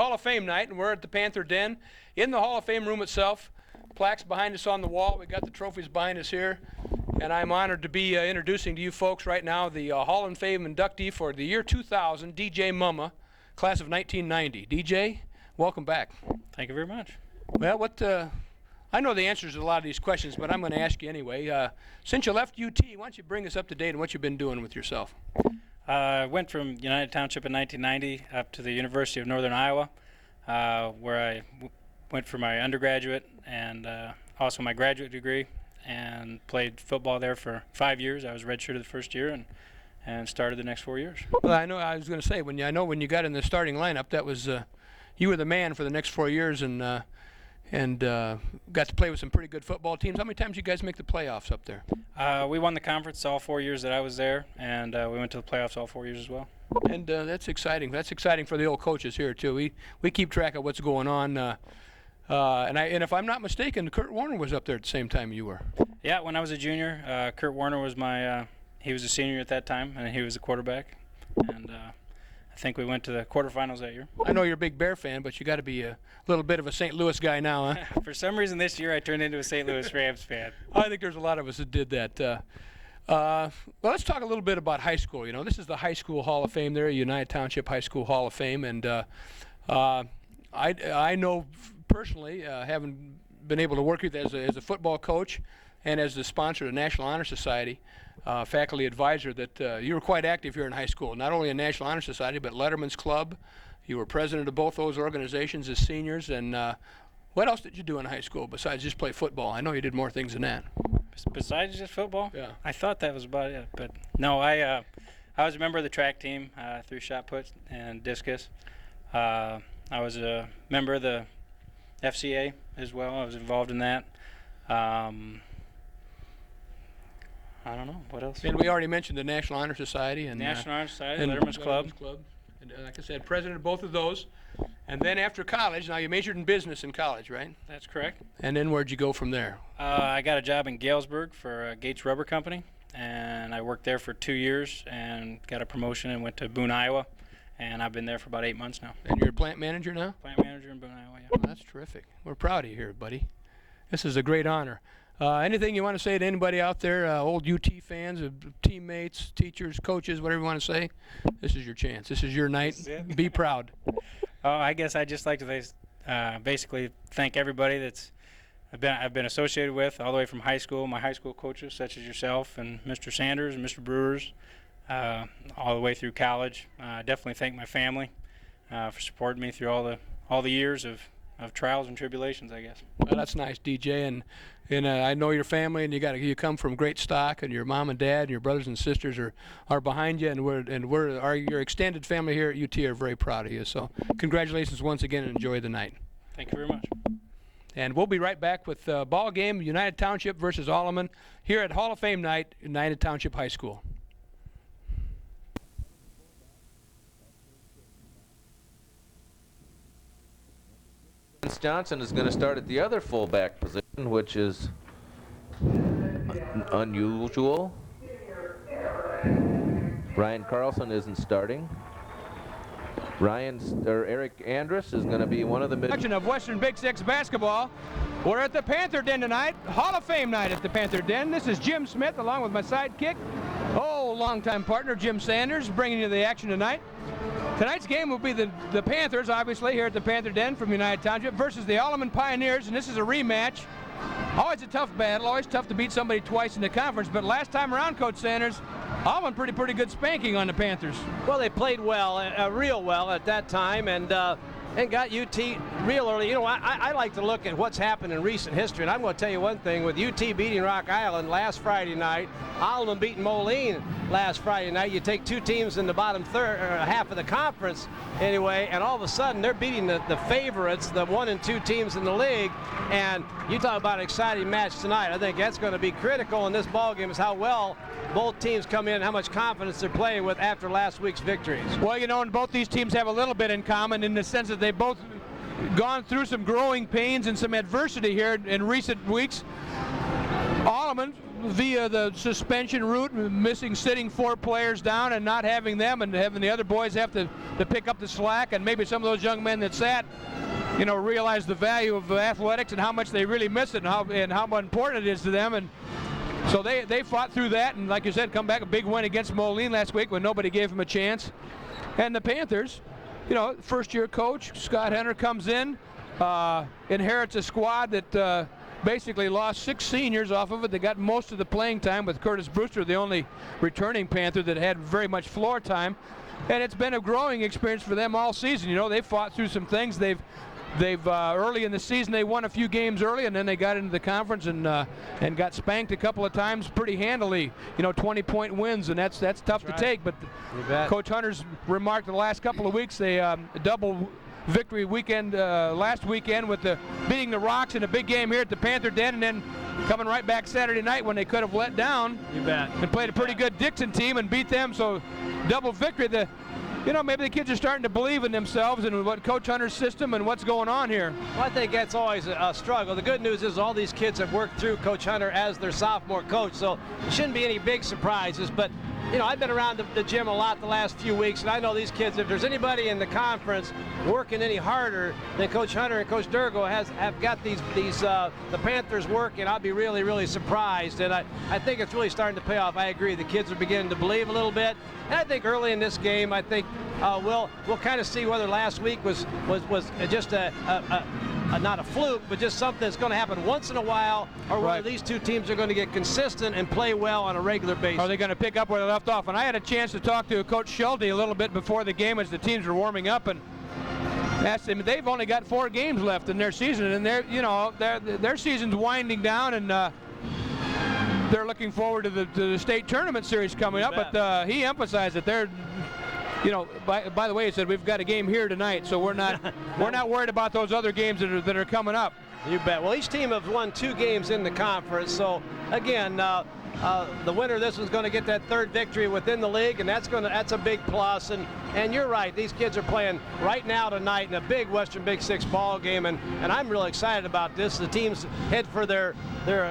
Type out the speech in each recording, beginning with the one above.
Hall of Fame night, and we're at the Panther Den in the Hall of Fame room itself. Plaques behind us on the wall. We got the trophies behind us here, and I'm honored to be introducing to you folks right now the Hall of Fame inductee for the year 2000, DJ Mumma, class of 1990. DJ, welcome back. Thank you very much. Well, I know the answers to a lot of these questions, but I'm going to ask you anyway. Since you left UT, why don't you bring us up to date on what you've been doing with yourself? I went from United Township in 1990 up to the University of Northern Iowa, where I went for my undergraduate and also my graduate degree, and played football there for 5 years. I was redshirted the first year and started the next 4 years. Well, I know. I was going to say, when you got in the starting lineup, that was you were the man for the next 4 years, and got to play with some pretty good football teams. How many times did you guys make the playoffs up there? We won the conference all 4 years that I was there, and we went to the playoffs all 4 years as well. And that's exciting. That's exciting for the old coaches here too. We keep track of what's going on. And if I'm not mistaken, Kurt Warner was up there at the same time you were. Yeah, when I was a junior, Kurt Warner was he was a senior at that time, and he was the quarterback. And I think we went to the quarterfinals that year. I know you're a big Bear fan, but you got to be a little bit of a St. Louis guy now, huh? For some reason this year I turned into a St. Louis Rams fan. I think there's a lot of us that did that. Well, let's talk a little bit about high school. You know, this is the High School Hall of Fame there, United Township High School Hall of Fame, and I know personally, having been able to work with as a football coach and as the sponsor of the National Honor Society, faculty advisor, that you were quite active here in high school, not only in National Honor Society, but Letterman's Club. You were president of both those organizations as seniors, and what else did you do in high school besides just play football? I know you did more things than that. Besides just football? Yeah. I thought that was about it, but no, I was a member of the track team, through shot put and discus. I was a member of the FCA as well. I was involved in that. I don't know what else. And we already mentioned the National Honor Society and National Honor Society, and Letterman's Club. And like I said, president of both of those. And then after college, now you majored in business in college, right? That's correct. And then where'd you go from there? I got a job in Galesburg for Gates Rubber Company, and I worked there for 2 years and got a promotion and went to Boone, Iowa, and I've been there for about 8 months now. And you're a plant manager now? Plant manager in Boone, Iowa, yeah. Well, that's terrific. We're proud of you here, buddy. This is a great honor. Anything you want to say to anybody out there, old UT fans, teammates, teachers, coaches, whatever you want to say? This is your chance. This is your night. Be proud. I guess I'd just like to basically thank everybody that's I've been associated with all the way from high school, my high school coaches such as yourself and Mr. Sanders and Mr. Brewers, all the way through college. Definitely thank my family for supporting me through all the years of trials and tribulations, I guess. Well, that's nice, DJ, and I know your family, and you come from great stock, and your mom and dad and your brothers and sisters are behind you, and your extended family here at UT are very proud of you. So congratulations once again, and enjoy the night. Thank you very much. And we'll be right back with ball game, United Township versus Alleman, here at Hall of Fame night, United Township High School. Johnson is going to start at the other fullback position, which is unusual. Ryan Carlson isn't starting. Eric Andrus is going to be one of the Section of Western Big Six basketball. We're at the Panther Den tonight, Hall of Fame night at the Panther Den. This is Jim Smith along with my sidekick, longtime partner Jim Sanders, bringing you the action tonight. Tonight's game will be the Panthers, obviously, here at the Panther Den from United Township versus the Alleman Pioneers, and this is a rematch. Always a tough battle, always tough to beat somebody twice in the conference, but last time around, Coach Sanders, Alleman pretty good spanking on the Panthers. Well, they played well, real well at that time, and got UT real early. You know, I like to look at what's happened in recent history, and I'm going to tell you one thing. With UT beating Rock Island last Friday night, Alleman beating Moline last Friday night, you take two teams in the bottom half of the conference anyway, and all of a sudden they're beating the favorites, the 1 and 2 teams in the league, and you talk about an exciting match tonight. I think that's going to be critical in this ball game, is how well both teams come in, how much confidence they're playing with after last week's victories. Well, you know, and both these teams have a little bit in common in the sense that they've both gone through some growing pains and some adversity here in recent weeks. Alleman via the suspension route, missing sitting 4 players down and not having them, and having the other boys have to pick up the slack, and maybe some of those young men that sat, realize the value of athletics and how much they really miss it, and how important it is to them. And so they fought through that, and like you said, come back a big win against Moline last week when nobody gave them a chance. And the Panthers, first-year coach Scott Hunter comes in, inherits a squad that basically lost 6 seniors off of it. They got most of the playing time, with Curtis Brewster the only returning Panther that had very much floor time. And it's been a growing experience for them all season. They fought through some things. They've early in the season they won a few games early, and then they got into the conference and got spanked a couple of times pretty handily. 20-point wins, and that's tough to take. But Coach Hunter's remarked the last couple of weeks they double victory weekend last weekend with beating the Rocks in a big game here at the Panther Den, and then coming right back Saturday night when they could have let down. You bet. And played a pretty good Dixon team and beat them. So double victory. Maybe the kids are starting to believe in themselves and what Coach Hunter's system and what's going on here. Well, I think that's always a struggle. The good news is all these kids have worked through Coach Hunter as their sophomore coach, so there shouldn't be any big surprises. But I've been around the gym a lot the last few weeks, and I know these kids, if there's anybody in the conference working any harder than Coach Hunter and Coach Durgo have got the Panthers working, I'll be really, really surprised. And I think it's really starting to pay off. I agree. The kids are beginning to believe a little bit. And I think early in this game, I think we'll kind of see whether last week was just not a fluke, but just something that's going to happen once in a while, or whether these two teams are going to get consistent and play well on a regular basis. Are they going to pick up where they left off? And I had a chance to talk to Coach Schulte a little bit before the game as the teams were warming up, and asked him. They've only got 4 games left in their season, and their season's winding down, and they're looking forward to the state tournament series coming up. But he emphasized that they're. By the way, he said we've got a game here tonight, so we're not worried about those other games that are coming up. You bet. Well, each team have won 2 games in the conference, so again, the winner of this is going to get that 3rd victory within the league, and that's a big plus. And you're right, these kids are playing right now tonight in a big Western Big 6 ball game, and I'm really excited about this. The teams head for their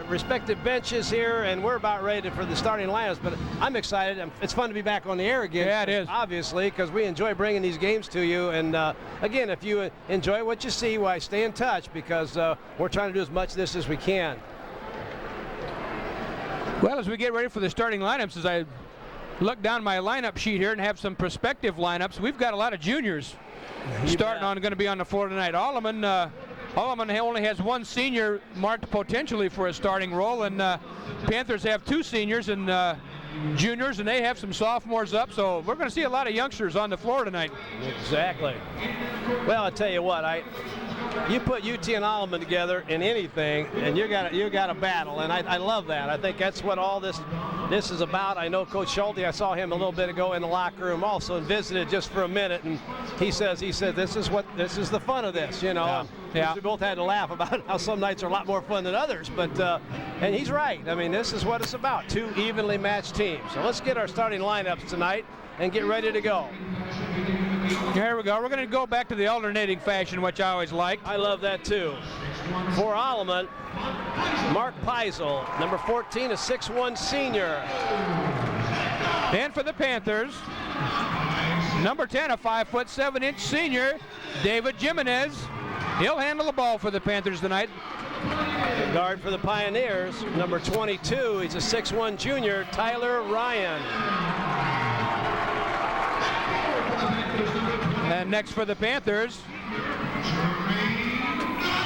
respective benches here, and we're about ready for the starting lineups. But I'm excited. It's fun to be back on the air again. Yeah, it is. Obviously, because we enjoy bringing these games to you. And again, if you enjoy what you see, why stay in touch, because we're trying to do as much of this as we can. Well, as we get ready for the starting lineups, as I look down my lineup sheet here and have some prospective lineups, we've got a lot of juniors going to be on the floor tonight. Alleman only has 1 senior marked potentially for a starting role, and Panthers have 2 seniors and juniors, and they have some sophomores up, so we're going to see a lot of youngsters on the floor tonight. Exactly. Well, I'll tell you what, you put UT and Alleman together in anything, and you got a battle, and I love that. I think that's what all this is about. I know Coach Schulte, I saw him a little bit ago in the locker room also and visited just for a minute, and he said this is the fun of this, Yeah. We both had to laugh about how some nights are a lot more fun than others, but and he's right. I mean, this is what it's about, 2 evenly matched teams. So let's get our starting lineups tonight and get ready to go. Here we go. We're going to go back to the alternating fashion, which I always liked. I love that too. For Alleman, Mark Peisel, number 14, a 6'1 senior. And for the Panthers, number 10, a 5'7" senior, David Jimenez. He'll handle the ball for the Panthers tonight. The guard for the Pioneers, number 22, he's a 6'1 junior, Tyler Ryan. And next for the Panthers,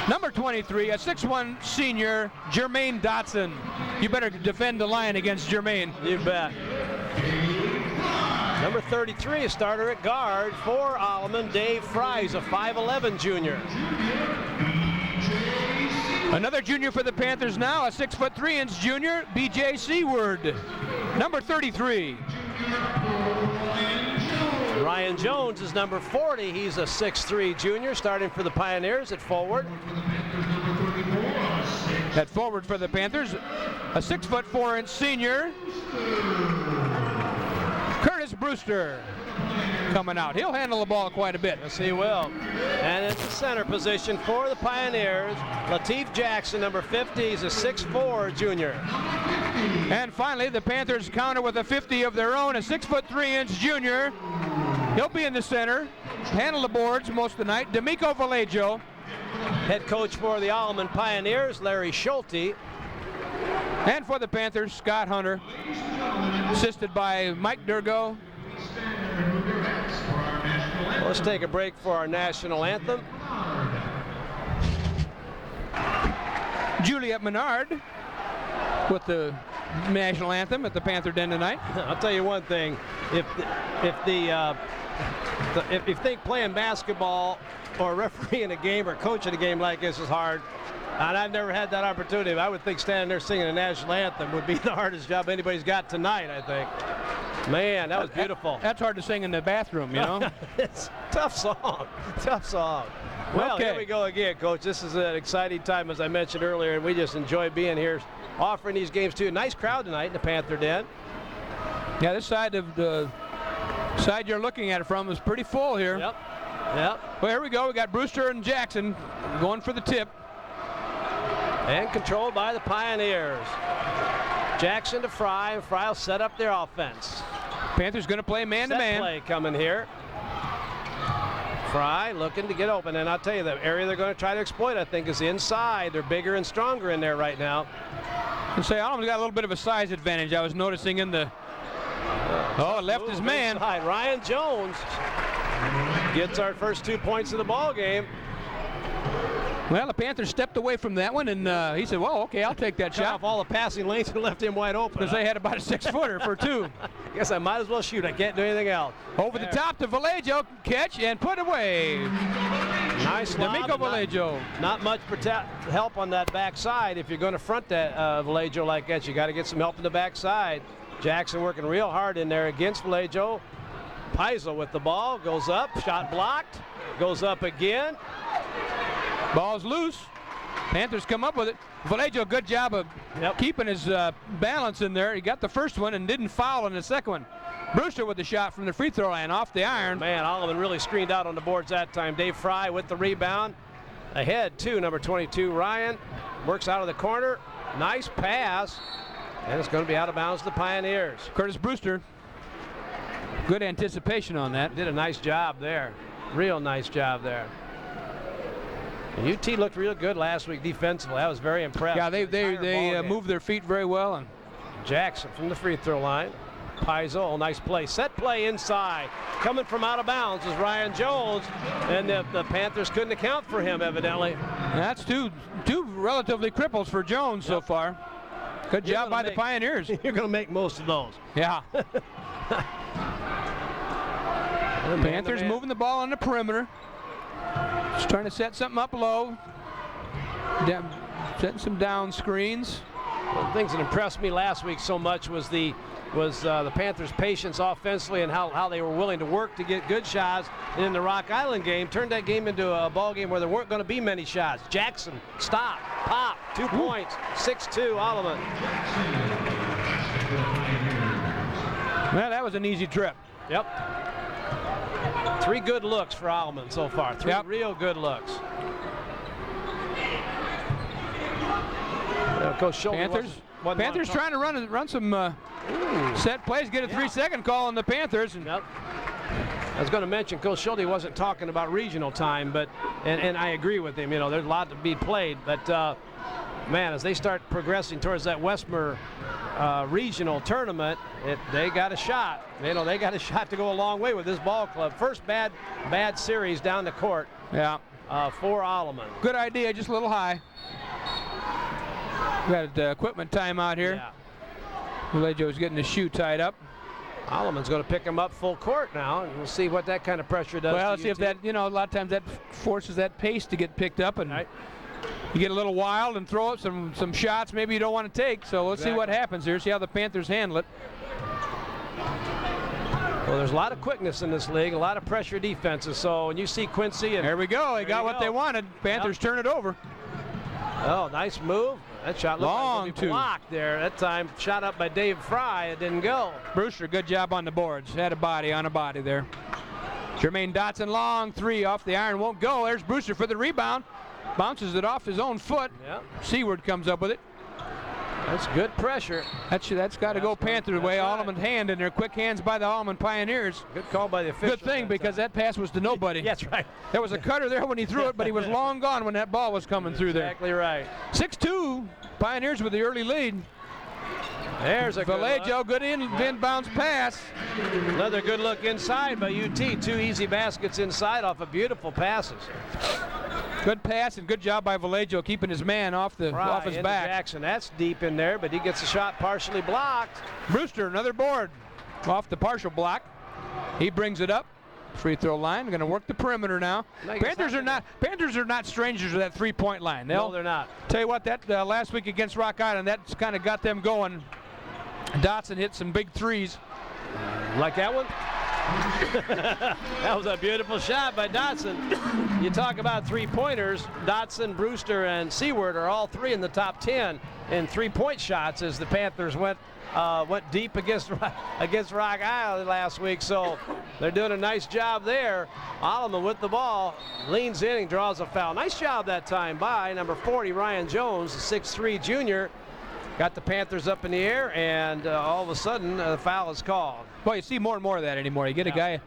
number 23, a 6'1 senior, Jermaine Dotson. You better defend the line against Jermaine. You bet. Number 33, a starter at guard for Alleman, Dave Fries, a 5'11 junior. Another junior for the Panthers now, a 6'3" junior, B.J. Seward, number 33. Ryan Jones is number 40. He's a 6'3 junior, starting for the Pioneers at forward. At forward for the Panthers, a 6'4" senior, Curtis Brewster, coming out. He'll handle the ball quite a bit. Yes, he will. And at the center position for the Pioneers, Lateef Jackson, number 50. He's a 6'4 junior. And finally, the Panthers counter with a 50 of their own, a 6'3" junior. He'll be in the center, handle the boards most of the night. D'Amico Vallejo. Head coach for the Alleman Pioneers, Larry Schulte. And for the Panthers, Scott Hunter, assisted by Mike Durgo. Let's take a break for our national anthem. Juliet Menard with the national anthem at the Panther Den tonight. I'll tell you one thing: if you think playing basketball or refereeing a game or coaching a game like this is hard, and I've never had that opportunity, I would think standing there singing a national anthem would be the hardest job anybody's got tonight, I think. Man, that was beautiful. That's hard to sing in the bathroom, you know. It's a tough song, tough song. Well, Okay. Here we go again, Coach. This is an exciting time, as I mentioned earlier, and we just enjoy being here, offering these games too. Nice crowd tonight in the Panther Den. Yeah, this side of the side you're looking at it from is pretty full here. Yep. Well, here we go. We got Brewster and Jackson going for the tip. And controlled by the Pioneers. Jackson to Fry, and Fry will set up their offense. Panthers going to play Set man-to-man. play coming here. Fry looking to get open, and I'll tell you, the area they're going to try to exploit, I think, is inside. They're bigger and stronger in there right now. And say Alleman's got a little bit of a size advantage. I was noticing in the left his man. Inside. Ryan Jones gets our first 2 points of the ball game. Well, the Panthers stepped away from that one, and he said, well, okay, I'll take that Cut shot. off all the passing lanes and left him wide open. Because they had about a 6-footer for two. Guess I might as well shoot. I can't do anything else. Over the top to Vallejo, catch and put away. Nice lob. D'Amico Vallejo. Not much help on that backside. If you're going to front that Vallejo like that, you got to get some help in the backside. Jackson working real hard in there against Vallejo. Peisel with the ball, goes up, shot blocked, goes up again. Ball's loose. Panthers come up with it. Vallejo, good job of keeping his balance in there. He got the first one and didn't foul in the second one. Brewster with the shot from the free throw line off the iron. Man, Alleman really screened out on the boards that time. Dave Fry with the rebound. Ahead to number 22, Ryan. Works out of the corner. Nice pass. And it's going to be out of bounds to the Pioneers. Curtis Brewster. Good anticipation on that. Did a nice job there. Real nice job there. UT looked real good last week defensively. I was very impressed. Yeah, they moved their feet very well. And Jackson from the free throw line. Peisel, nice play. Set play inside. Coming from out of bounds is Ryan Jones, and the Panthers couldn't account for him, evidently. that's two relatively cripples for Jones so far. Good job by the Pioneers. You're going to make most of those. Yeah. Panthers moving the ball on the perimeter. Just trying to set something up low. Setting some down screens. One of the things that impressed me last week so much was the Panthers' patience offensively and how they were willing to work to get good shots. And in the Rock Island game, turned that game into a ball game where there weren't going to be many shots. Jackson, stop, pop, 2 points, 6-2, Alleman. Well, that was an easy trip. Yep. 3 good looks for Alleman so far. 3 real good looks. Coach Schulte Panthers trying to run some set plays, get a 3-second call on the Panthers. And I was going to mention Coach Schulte wasn't talking about regional time, but and I agree with him. You know, there's a lot to be played, but man, as they start progressing towards that Westmer regional tournament, they got a shot. You know, they got a shot to go a long way with this ball club. First bad series down the court. Yeah. For Alleman. Good idea, just a little high. We got equipment timeout here. Yeah. Vallejo's getting his shoe tied up. Alleman's going to pick him up full court now, and we'll see what that kind of pressure does. Well, to see if that, a lot of times that forces that pace to get picked up, and you get a little wild and throw up some shots maybe you don't want to take. So let's see what happens here. See how the Panthers handle it. Well, there's a lot of quickness in this league, a lot of pressure defenses. So when you see Quincy, and there we go. They got what they wanted. Panthers turn it over. Oh, nice move. That shot looked Long like it was blocked there. That time shot up by Dave Fry. It didn't go. Brewster, good job on the boards. Had a body on a body there. Jermaine Dotson, long 3 off the iron. Won't go. There's Brewster for the rebound. Bounces it off his own foot. Yeah. Seaward comes up with it. That's good pressure. That's got to go Panthers' way. right. Alleman's hand in there. Quick hands by the Alleman Pioneers. Good call by the official. Good thing because that pass was to nobody. That's right. There was a cutter there when he threw it, but he was long gone when that ball was coming through there. Exactly right. 6-2, Pioneers with the early lead. There's a Vallejo, good inbounds pass. Another good look inside by UT. 2 easy baskets inside off of beautiful passes. Good pass and good job by Vallejo keeping his man off his into back. Jackson, that's deep in there, but he gets the shot partially blocked. Brewster, another board off the partial block. He brings it up. Free throw line. Going to work the perimeter now. Panthers are not strangers to that three-point line. No, they're not. Tell you what, that last week against Rock Island, that's kind of got them going. Dotson hit some big threes. Like that one? That was a beautiful shot by Dotson. You talk about three-pointers. Dotson, Brewster, and Seward are all 3 in the top 10 in three-point shots as the Panthers went deep against Rock Island last week. So they're doing a nice job there. Alleman with the ball, leans in and draws a foul. Nice job that time by number 40, Ryan Jones, the 6'3" junior. Got the Panthers up in the air, and all of a sudden, the foul is called. Well, you see more and more of that anymore. You get a guy,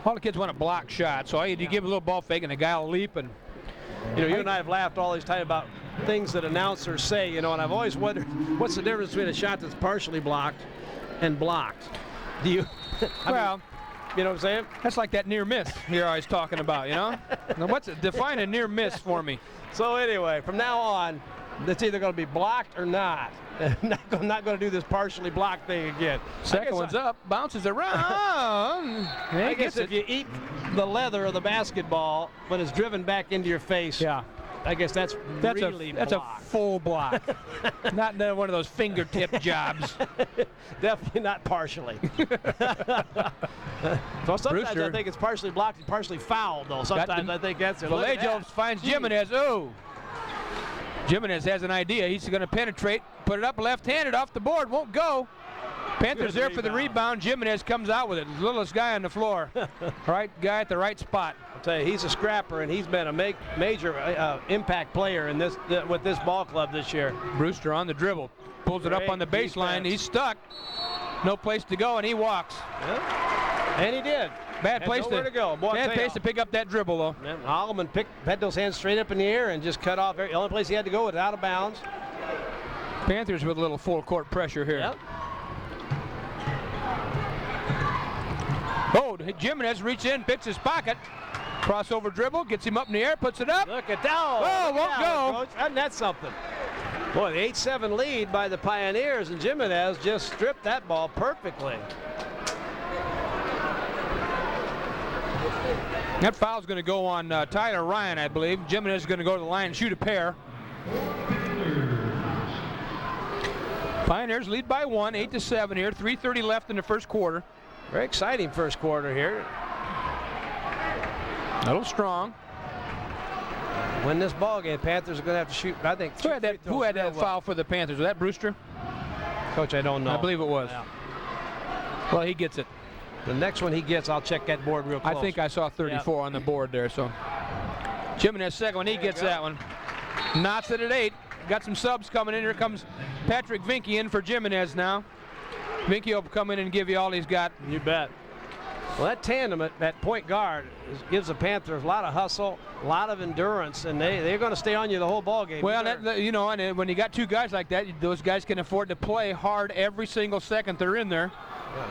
all the kids want a block shot, so you give a little ball fake, and the guy will leap. And you and I have laughed all this time about things that announcers say, and I've always wondered, what's the difference between a shot that's partially blocked and blocked? Do you? Well, you know what I'm saying? That's like that near miss you're always talking about, Now, define a near miss for me. So anyway, from now on, it's either going to be blocked or not. I'm not going to do this partially blocked thing again. Second one's up, bounces around. I guess if you eat the leather of the basketball when it's driven back into your face, I guess that's really that's a full block. Not one of those fingertip jobs. Definitely not partially. So sometimes Brewster, I think it's partially blocked and partially fouled, though. Sometimes I think that's it. Vallejo finds Jimenez. Oh. Jimenez has an idea. He's going to penetrate, put it up left-handed off the board, won't go. Panthers there for the rebound. Jimenez comes out with it. Littlest guy on the floor. Right guy at the right spot. I'll tell you, he's a scrapper, and he's been a major impact player in with this ball club this year. Brewster on the dribble. Pulls it up on the baseline. He's stuck. No place to go, and he walks. Yeah. And he did. Bad place to go. Bad place to pick up that dribble, though. Alleman had those hands straight up in the air and just cut off. The only place he had to go was out of bounds. Panthers with a little full court pressure here. Yep. Oh, Jimenez reaches in, picks his pocket. Crossover dribble, gets him up in the air, puts it up. Look at that. Oh, won't go. Coach. And that's something. Boy, the 8-7 lead by the Pioneers, and Jimenez just stripped that ball perfectly. That foul's going to go on Tyler Ryan, I believe. Jimenez is going to go to the line and shoot a pair. Pioneers lead by 1, 8-7 here. 3:30 left in the first quarter. Very exciting first quarter here. A little strong. Win this ball game, Panthers are going to have to shoot, I think. Who had that foul for the Panthers? Was that Brewster? Coach, I don't know. I believe it was. Yeah. Well, he gets it. The next one he gets, I'll check that board real close. I think I saw 34 on the board there. So Jimenez second one, he gets that one. Knots it at 8. Got some subs coming in. Here comes Patrick Vinke in for Jimenez now. Vinke will come in and give you all he's got. You bet. Well, that tandem at that point guard gives the Panthers a lot of hustle, a lot of endurance, and they're going to stay on you the whole ball game. Well, and when you got two guys like that, those guys can afford to play hard every single second they're in there.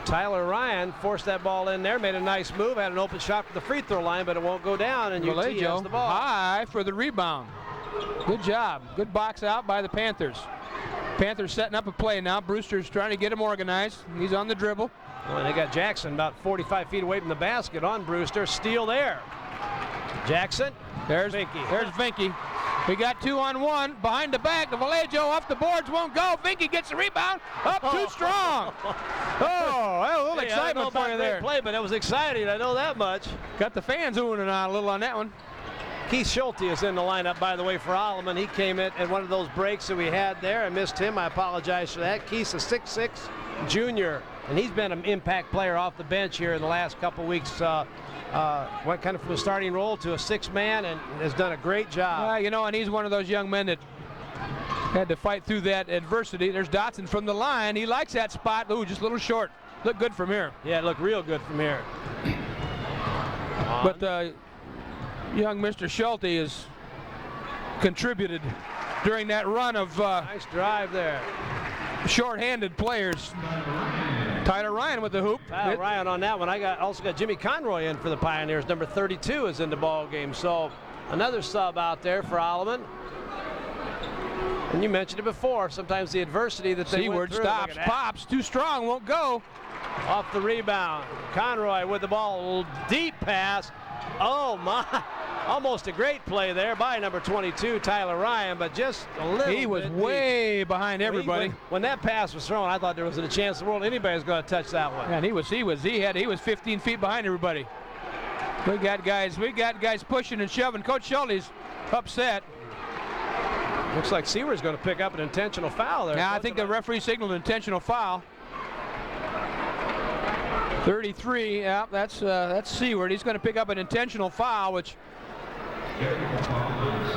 Tyler Ryan forced that ball in there, made a nice move, had an open shot for the free throw line, but it won't go down, and UT has the ball. High for the rebound. Good job. Good box out by the Panthers. Panthers setting up a play now. Brewster's trying to get him organized. He's on the dribble. Well, they got Jackson about 45 feet away from the basket on Brewster. Steal there. Jackson. There's Vinke. There's Vinke. We got 2-on-1 behind the back. The Vallejo off the boards won't go. Vinke gets the rebound. Up too strong. Oh, a little excitement for you there. Play, but it was exciting. I know that much. Got the fans oohing and ahhing a little on that one. Keith Schulte is in the lineup, by the way, for Alleman. He came in at one of those breaks that we had there. I missed him. I apologize for that. Keith's a 6'6" junior, and he's been an impact player off the bench here in the last couple weeks. Went kind of from a starting role to a 6-man and has done a great job. And he's one of those young men that Had to fight through that adversity. There's Dotson from the line. He likes that spot. Ooh, just a little short. Look good from here. Yeah, it looked real good from here. But young Mr. Schulte has contributed during that run of Nice drive there. short-handed players. Tyler Ryan with the hoop. Tyler Ryan on that one. Also got Jimmy Conroy in for the Pioneers. Number 32 is in the ball game. So another sub out there for Alleman. And you mentioned it before. Sometimes the adversity that they went through. Stops, pops, too strong, won't go. Off the rebound. Conroy with the ball. Deep pass. Oh my. Almost a great play there by number 22, Tyler Ryan, but just a little He was way behind everybody. When that pass was thrown, I thought there wasn't a chance in the world anybody was going to touch that one. And he was 15 feet behind everybody. We got guys pushing and shoving. Coach Schulte's upset. Looks like Seward's going to pick up an intentional foul there. Yeah, I think the referee signaled an intentional foul. 33, yeah, that's Seward. He's going to pick up an intentional foul, which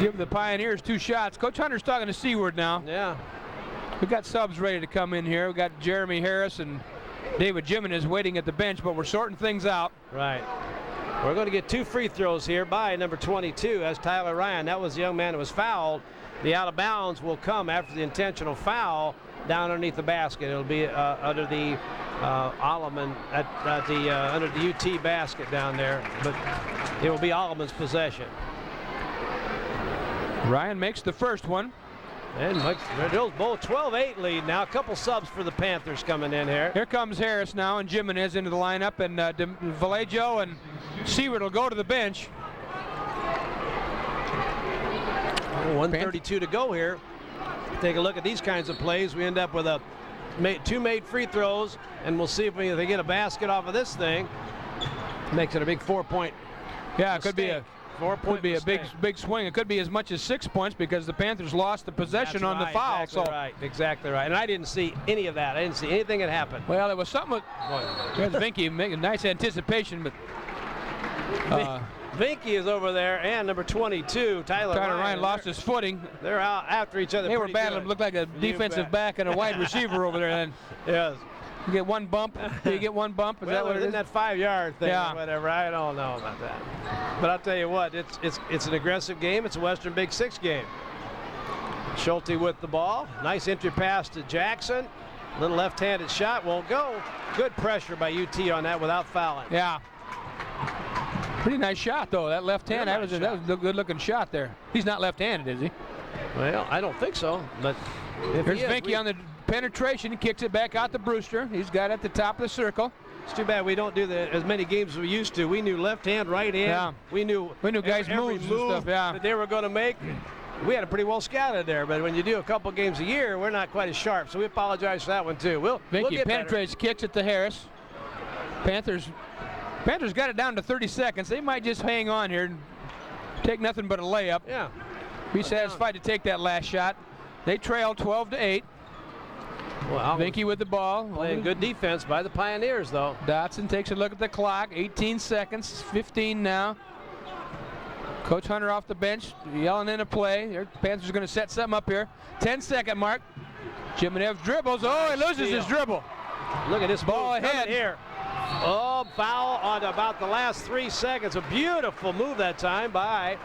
give the Pioneers 2 shots. Coach Hunter's talking to Seward now. Yeah. We've got subs ready to come in here. We've got Jeremy Harris and David Jimenez waiting at the bench, but we're sorting things out. Right. We're going to get 2 free throws here by number 22. That's Tyler Ryan. That was the young man who was fouled. The out of bounds will come after the intentional foul down underneath the basket. It'll be under the Alleman under the UT basket down there, but it will be Alleman's possession. Ryan makes the first one. And they're both 12-8 lead now. A couple subs for the Panthers coming in here. Here comes Harris now, and Jimenez into the lineup, and Vallejo and Seward will go to the bench. 1:32 to go here. Take a look at these kinds of plays. We end up with 2 made free throws, and we'll see if they get a basket off of this thing. Makes it a big 4-point. Yeah, it could be a 4-point. Could be a big swing. It could be as much as 6 points because the Panthers lost the possession on the foul. Exactly right. And I didn't see any of that. I didn't see anything that happened. Well, it was something. There's Vinky making nice anticipation, but Vinky is over there, and number 22, Tyler Ryan lost his footing. They're out after each other. They were battling. Looked like a defensive back and a wide receiver over there. Then yes. You get one bump. Do you get one bump? Is that what it is? That 5-yard thing Yeah. or whatever. I don't know about that. But I'll tell you what, it's an aggressive game. It's a Western Big 6 game. Schulte with the ball. Nice entry pass to Jackson. Little left-handed shot won't go. Good pressure by UT on that without fouling. Yeah. Pretty nice shot though. That left hand. That was a good-looking shot there. He's not left-handed, is he? Well, I don't think so. But here's Vinky on the penetration. He kicks it back out to Brewster. He's got it at the top of the circle. It's too bad we don't do as many games as we used to. We knew left hand, right hand. Yeah. We knew guys' moves and stuff. Yeah. That they were going to make. We had it pretty well scouted there. But when you do a couple games a year, we're not quite as sharp. So we apologize for that one too. Vinky penetrates, kicks it to Harris. Panthers got it down to 30 seconds. They might just hang on here and take nothing but a layup. Yeah. Be satisfied to take that last shot. They trail 12-8. Well, Vinky with the ball. Playing good defense by the Pioneers, though. Dotson takes a look at the clock. 18 seconds, 15 now. Coach Hunter off the bench, yelling in a play. The Panthers are going to set something up here. 10-second mark. Jimenez dribbles. Oh, he loses his dribble. Look at this ball move ahead here. Oh, foul on about the last 3 seconds. A beautiful move that time by,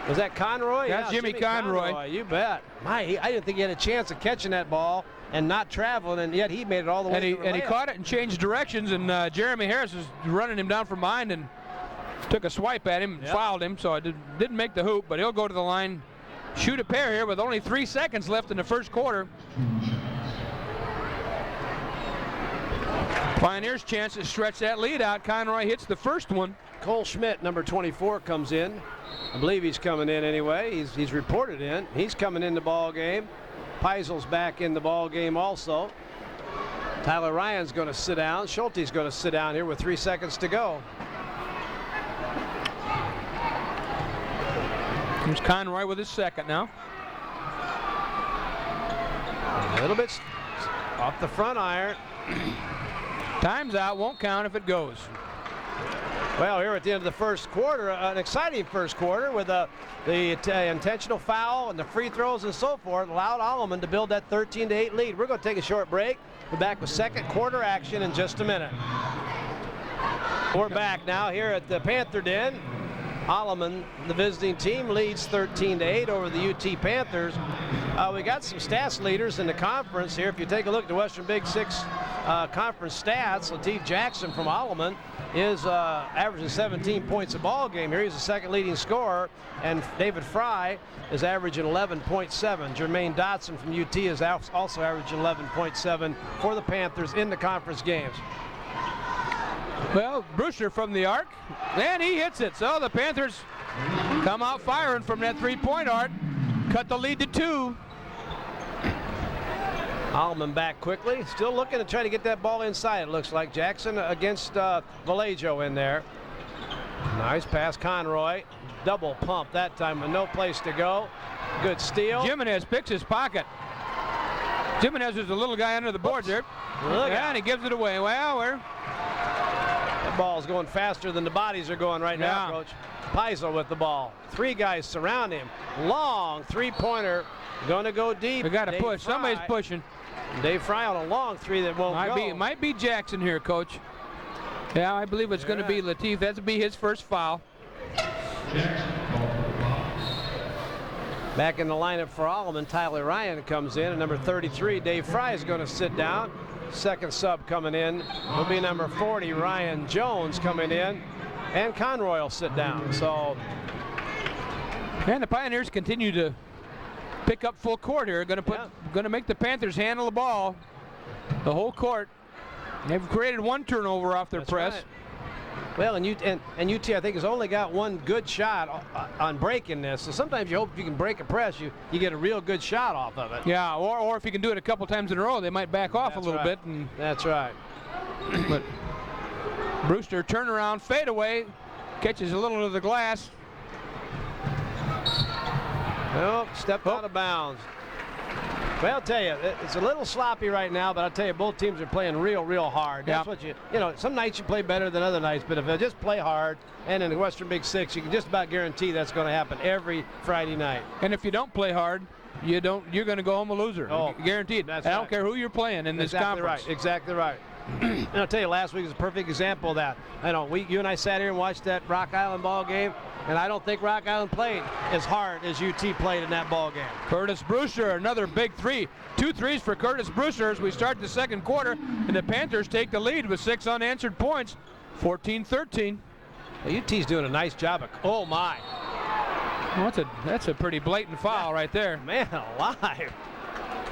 was that Conroy? That's Jimmy Conroy. You bet. I didn't think he had a chance of catching that ball and not traveling, and yet he made it all the way. And he caught it and changed directions, and Jeremy Harris was running him down from behind and took a swipe at him and fouled him, so it didn't make the hoop, but he'll go to the line, shoot a pair here with only 3 seconds left in the first quarter. Pioneers' chance to stretch that lead out. Conroy hits the first one. Cole Schmidt, number 24, comes in. I believe he's coming in anyway. He's reported in. He's coming in the ball game. Peisel's back in the ball game also. Tyler Ryan's going to sit down. Schulte's going to sit down here with 3 seconds to go. Here's Conroy with his second now. A little bit off the front iron. Time's out, won't count if it goes. Well, here at the end of the first quarter, an exciting first quarter with the intentional foul and the free throws and so forth allowed Alleman to build that 13-8 lead. We're going to take a short break. We're back with second quarter action in just a minute. We're back now here at the Panther Den. Alleman, the visiting team, leads 13-8 over the UT Panthers. We got some stats leaders in the conference here. If you take a look at the Western Big Six conference stats, U.T.H.S Jackson from Alleman is averaging 17 points a ball game here. He's the second leading scorer, and David Fry is averaging 11.7. Jermaine Dotson from UT is also averaging 11.7 for the Panthers in the conference games. Well, Brewster from the arc, and he hits it. So the Panthers come out firing from that three-point arc, cut the lead to 2. Alleman back quickly, still looking to try to get that ball inside, it looks like. Jackson against Vallejo in there. Nice pass, Conroy. Double pump that time with no place to go. Good steal. Jimenez picks his pocket. Jimenez is the little guy under the boards there. And he gives it away. Well, that ball's going faster than the bodies are going right now, Coach. Peisel with the ball. 3 guys surround him. Long three-pointer. Going to go deep. We got to push. Fry. Somebody's pushing. Dave Fry on a long 3 that won't go. Might be Jackson here, Coach. Yeah, I believe it's going to be Latif. That'll be his first foul. Back in the lineup for Alleman, Tyler Ryan comes in, and number 33, Dave Fry, is going to sit down. Second sub coming in will be number 40, Ryan Jones, coming in, and Conroy will sit down. So, and the Pioneers continue to pick up full court here. Going to make the Panthers handle the ball the whole court. They've created 1 turnover off their press. Right. Well, and UT, I think, has only got 1 good shot on breaking this. So sometimes you hope if you can break a press, you get a real good shot off of it. Yeah, or if you can do it a couple times in a row, they might back off a little bit. And that's right. But Brewster turnaround fadeaway, catches a little of the glass. Nope, stepped out of bounds. Well, I'll tell you, it's a little sloppy right now, but I'll tell you, both teams are playing real hard. That's what you know, some nights you play better than other nights, but if they just play hard, and in the Western Big Six, you can just about guarantee that's going to happen every Friday night. And if you don't play hard, you're going to go home a loser. Oh, guaranteed. I don't care who you're playing in this conference. Exactly right. And I'll tell you, last week was a perfect example of that. I know you and I sat here and watched that Rock Island ball game, and I don't think Rock Island played as hard as UT played in that ball game. Curtis Brewster, another big 3. 2 threes for Curtis Brewster as we start the second quarter, and the Panthers take the lead with 6 unanswered points, 14-13. Well, UT's doing a nice job of, oh my. Well, that's a pretty blatant foul right there. Man alive.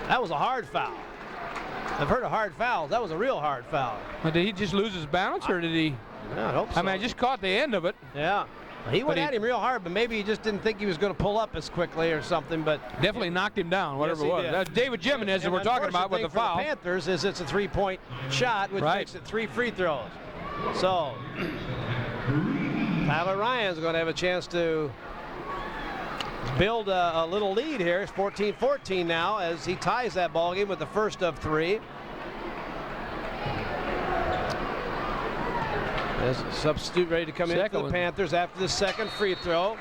That was a hard foul. I've heard of hard fouls. That was a real hard foul. Well, did he just lose his balance, or did he? I hope so. I mean, I just caught the end of it. Yeah. He went at him real hard, but maybe he just didn't think he was going to pull up as quickly or something. But definitely knocked him down, whatever it was. That's David Jimenez that we're talking about with the foul. For the Panthers is it's a 3-point shot, which makes it 3 free throws. So Tyler Ryan's going to have a chance to build a little lead here. It's 14-14 now as he ties that ball game with the first of 3. As a substitute ready to come in for the Panthers after the second free throw.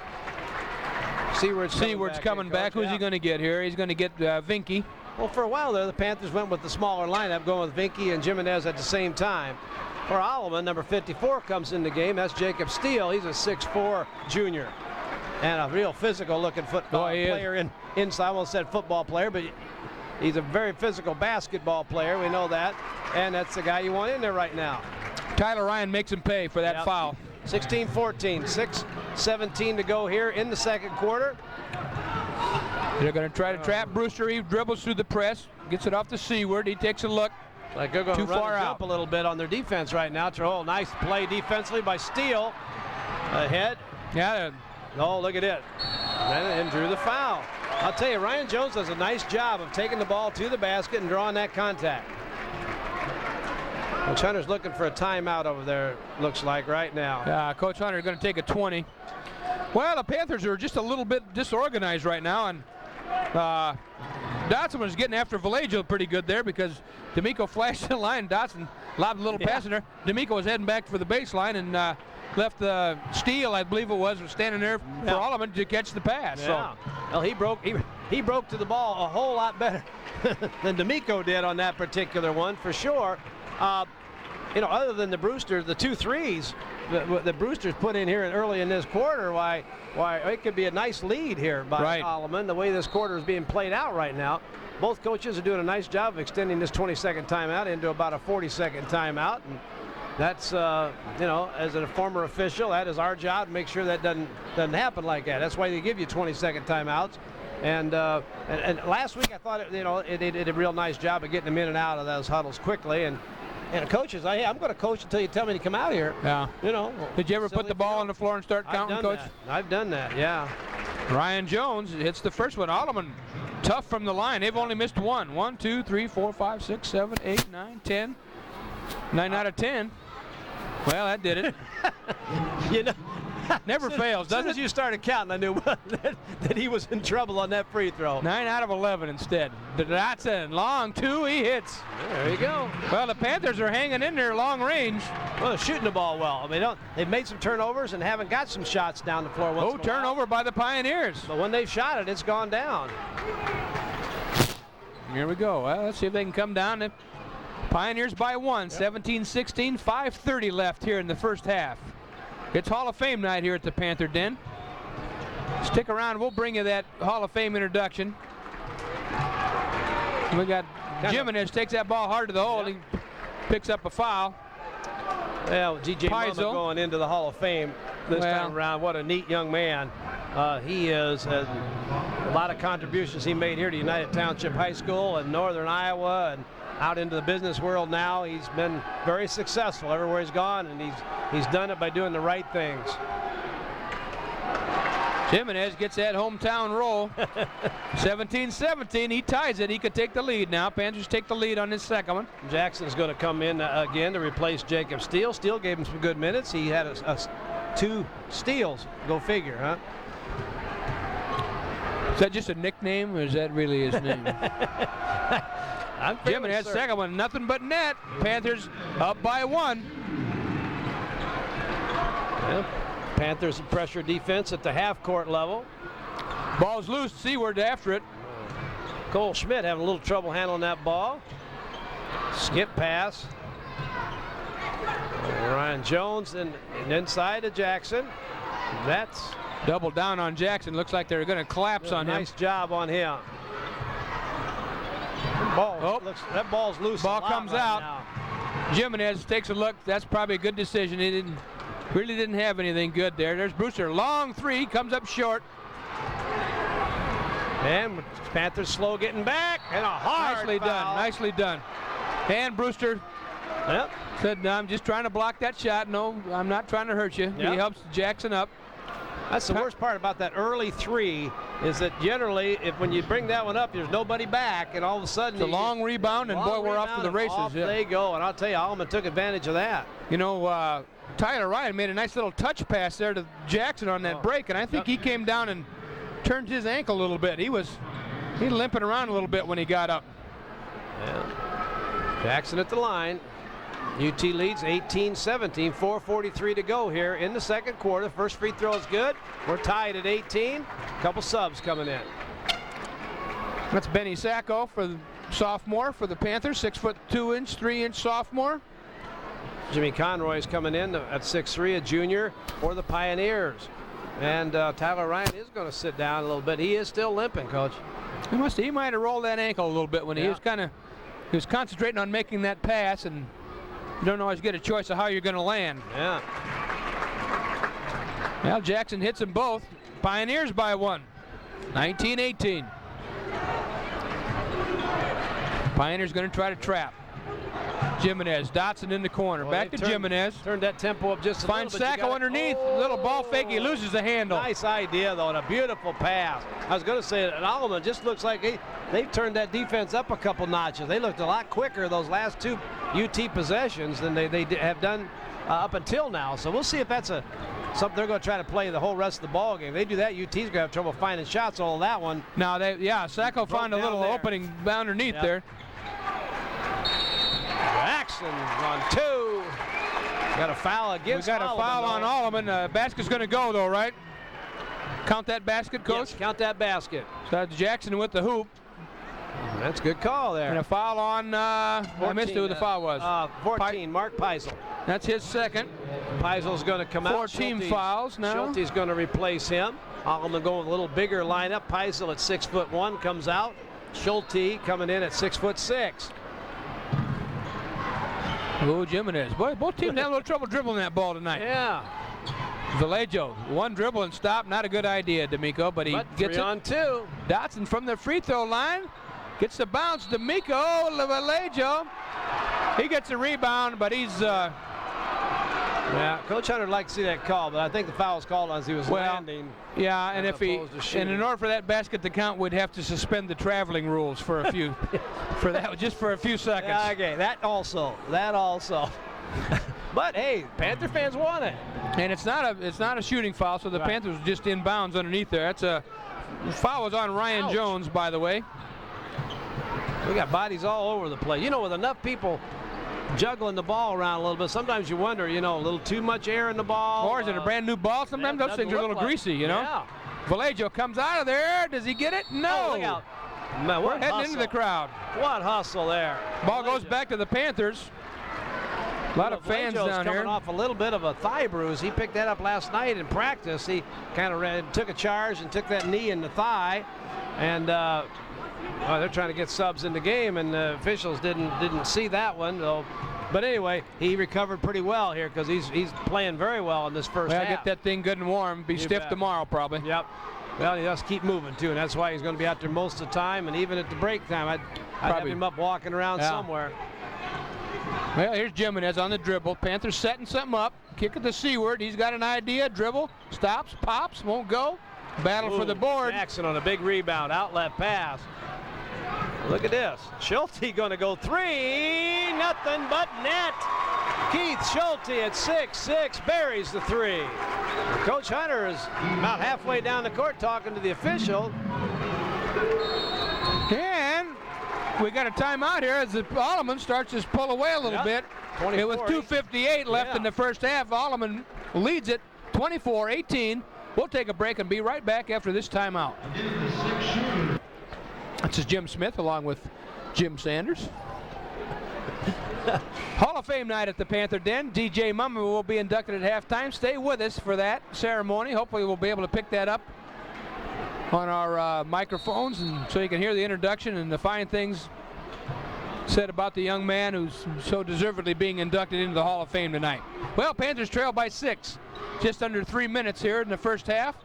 Seward's coming back. Who's he going to get here? He's going to get Vinky. Well, for a while there, the Panthers went with the smaller lineup, going with Vinky and Jimenez at the same time. For Alleman, number 54 comes in the game. That's Jacob Steele. He's a 6'4" junior. And a real physical-looking football player inside. I almost said football player, but he's a very physical basketball player. We know that. And that's the guy you want in there right now. Tyler Ryan makes him pay for that foul. 16-14, 6:17 to go here in the second quarter. They're going to try to trap Brewster. He dribbles through the press, gets it off to Seward. He takes a look. Like they're going to run and jump a little bit on their defense right now. Terrell, nice play defensively by Steele. Ahead. Yeah. Oh, look at it. And drew the foul. I'll tell you, Ryan Jones does a nice job of taking the ball to the basket and drawing that contact. Coach Hunter's looking for a timeout over there, looks like, right now. Yeah, Coach Hunter is going to take a 20. Well, the Panthers are just a little bit disorganized right now, and Dotson was getting after Vallejo pretty good there because D'Amico flashed the line. Dotson lobbed a little pass in there. D'Amico was heading back for the baseline, and left Steele, I believe it was standing there for Alleman to catch the pass. Yeah. So. Well, he broke to the ball a whole lot better than D'Amico did on that particular one, for sure. Other than the Brewster, the 2 threes the Brewsters put in here early in this quarter, why it could be a nice lead here by Alleman, the way this quarter is being played out right now. Both coaches are doing a nice job of extending this 20-second timeout into about a 40-second timeout. And that's, as a former official, that is our job to make sure that doesn't happen like that. That's why they give you 20-second timeouts. And last week I thought it did a real nice job of getting them in and out of those huddles quickly. And coaches, I'm going to coach until you tell me to come out here. Yeah. Did you ever put the ball on the floor and start counting, Coach? I've done that, yeah. Ryan Jones hits the first one. Alleman tough from the line. They've only missed one. 1, 2, 3, 4, 5, 6, 7, 8, 9, 10. 9 out of 10. Well, that did it. Never fails, does it? As soon as you started counting, I knew that he was in trouble on that free throw. 9 out of 11 instead. Dotson, long 2, he hits. There you go. Well, the Panthers are hanging in there long range. Well, they're shooting the ball well. They've made some turnovers and haven't got some shots down the floor. Oh, turnover by the Pioneers. But when they've shot it, it's gone down. Here we go. Well, let's see if they can come down. The Pioneers by 1, 17-16, 5:30 left here in the first half. It's Hall of Fame night here at the Panther Den. Stick around, we'll bring you that Hall of Fame introduction. We got Jimenez takes that ball hard to the hole. He picks up a foul. Well, G.J. Mama going into the Hall of Fame this time around. What a neat young man. He is. A lot of contributions he made here to United Township High School in northern Iowa and out into the business world now. He's been very successful everywhere he's gone, and he's done it by doing the right things. Jimenez gets that hometown roll. 17-17, he ties it. He could take the lead now. Panthers take the lead on this second one. Jackson's going to come in again to replace Jacob Steele. Steele gave him some good minutes. He had 2 steals. Go figure, huh? Is that just a nickname, or is that really his name? Jimenez, second one, nothing but net. Panthers up by 1. Well, Panthers pressure defense at the half-court level. Ball's loose, Seward after it. Cole Schmidt having a little trouble handling that ball. Skip pass. Ryan Jones and inside to Jackson. That's double down on Jackson. Looks like they're going to collapse on him. Nice job on him. That ball's loose. Ball comes out. Jimenez takes a look. That's probably a good decision. He really didn't have anything good there. There's Brewster. Long 3, comes up short. And Panthers slow getting back. And a hard Nicely foul. done. Nicely done. And Brewster said, I'm just trying to block that shot. No, I'm not trying to hurt you. He helps Jackson up. That's the worst part about that early 3 is that generally, when you bring that one up, there's nobody back, and all of a sudden it's a long rebound, and boy, we're off to the races. Off they go, and I'll tell you, Alleman took advantage of that. Tyler Ryan made a nice little touch pass there to Jackson on that break, and I think he came down and turned his ankle a little bit. He limping around a little bit when he got up. Yeah. Jackson at the line. UT leads 18-17, 4:43 to go here in the second quarter. First free throw is good. We're tied at 18. Couple subs coming in. That's Benny Sacco for the sophomore for the Panthers, 6'2", 3-inch sophomore. Jimmy Conroy is coming in at 6'3", a junior for the Pioneers. And Tyler Ryan is going to sit down a little bit. He is still limping, Coach. He might have rolled that ankle a little bit when he was concentrating on making that pass, and you don't always get a choice of how you're going to land. Yeah. Well, Jackson hits them both. Pioneers by 1, 19-18. Pioneers going to try to trap. Jimenez, Dotson in the corner. Back to Jimenez. Turned that tempo up just a little bit. Finds Sacco underneath. Little ball fake. He loses the handle. Nice idea, though, and a beautiful pass. I was going to say that Alleman just looks like they've turned that defense up a couple notches. They looked a lot quicker those last 2 UT possessions than they have done up until now. So we'll see if that's something they're going to try to play the whole rest of the ball game. If they do that, UT's going to have trouble finding shots all of that one. Now, Sacco found a little opening underneath there. Jackson on 2. Got a foul We against got a foul on Alleman. Basket's going to go, though, right? Count that basket, Coach? Yes, count that basket. So that's Jackson with the hoop. That's a good call there. And a foul on, I missed who the foul was. 14, Mark Peisel. That's his second. Peisel's going to come out. 4 team fouls now. Schulte's going to replace him. Alleman going with a little bigger lineup. Peisel at 6'1" comes out. Schulte coming in at 6'6". Oh, Jimenez. Boy, both teams had a little trouble dribbling that ball tonight. Yeah. Vallejo, one dribble and stop. Not a good idea, D'Amico, but he gets 3 it. on 2. Dotson from the free throw line. Gets the bounce. D'Amico, Vallejo. He gets a rebound, but he's... Yeah, Coach Hunter would like to see that call, but I think the foul was called as he was landing. Yeah, and if he, and in order for that basket to count, we'd have to suspend the traveling rules for a few, just for a few seconds. Yeah, okay, that also. But hey, Panther fans want it. And it's not a shooting foul, so the Panthers were just in bounds underneath there. That's a foul was on Ryan Jones, by the way. We got bodies all over the place. You know, with enough people juggling the ball around a little bit, sometimes you wonder, you know, a little too much air in the ball. Or is it a brand new ball? Sometimes those things are a little greasy, you know. Yeah. Vallejo comes out of there. Does he get it? No. Oh, look out. Man, We're heading into the crowd. What hustle there. Ball goes back to the Panthers. A lot of fans down here. Coming off a little bit of a thigh bruise. He picked that up last night in practice. He kind of took a charge and took that knee in the thigh. And they're trying to get subs in the game, and the officials didn't see that one. Though. But anyway, he recovered pretty well here because he's playing very well in this first half. Get that thing good and warm. Be stiff tomorrow, probably. Yep. Well, he has to keep moving, too, and that's why he's going to be out there most of the time. And even at the break time, I'd have him up walking around somewhere. Well, here's Jimenez on the dribble. Panthers setting something up. Kick it to Seward. He's got an idea. Dribble. Stops. Pops. Won't go. Battle for the board. Jackson on a big rebound. Outlet pass. Look at this. Schulte going to go 3. Nothing but net. Keith Schulte at 6'6" buries the 3. Coach Hunter is about halfway down the court talking to the official. And we got a timeout here as the Alleman starts to pull away a little bit. It was 2:58 left in the first half. Alleman leads it 24-18. We'll take a break and be right back after this timeout. This is Jim Smith along with Jim Sanders. Hall of Fame night at the Panther Den. DJ Mummer will be inducted at halftime. Stay with us for that ceremony. Hopefully we'll be able to pick that up on our microphones, and so you can hear the introduction and the fine things said about the young man who's so deservedly being inducted into the Hall of Fame tonight. Well, Panthers trail by 6. Just under 3 minutes here in the first half.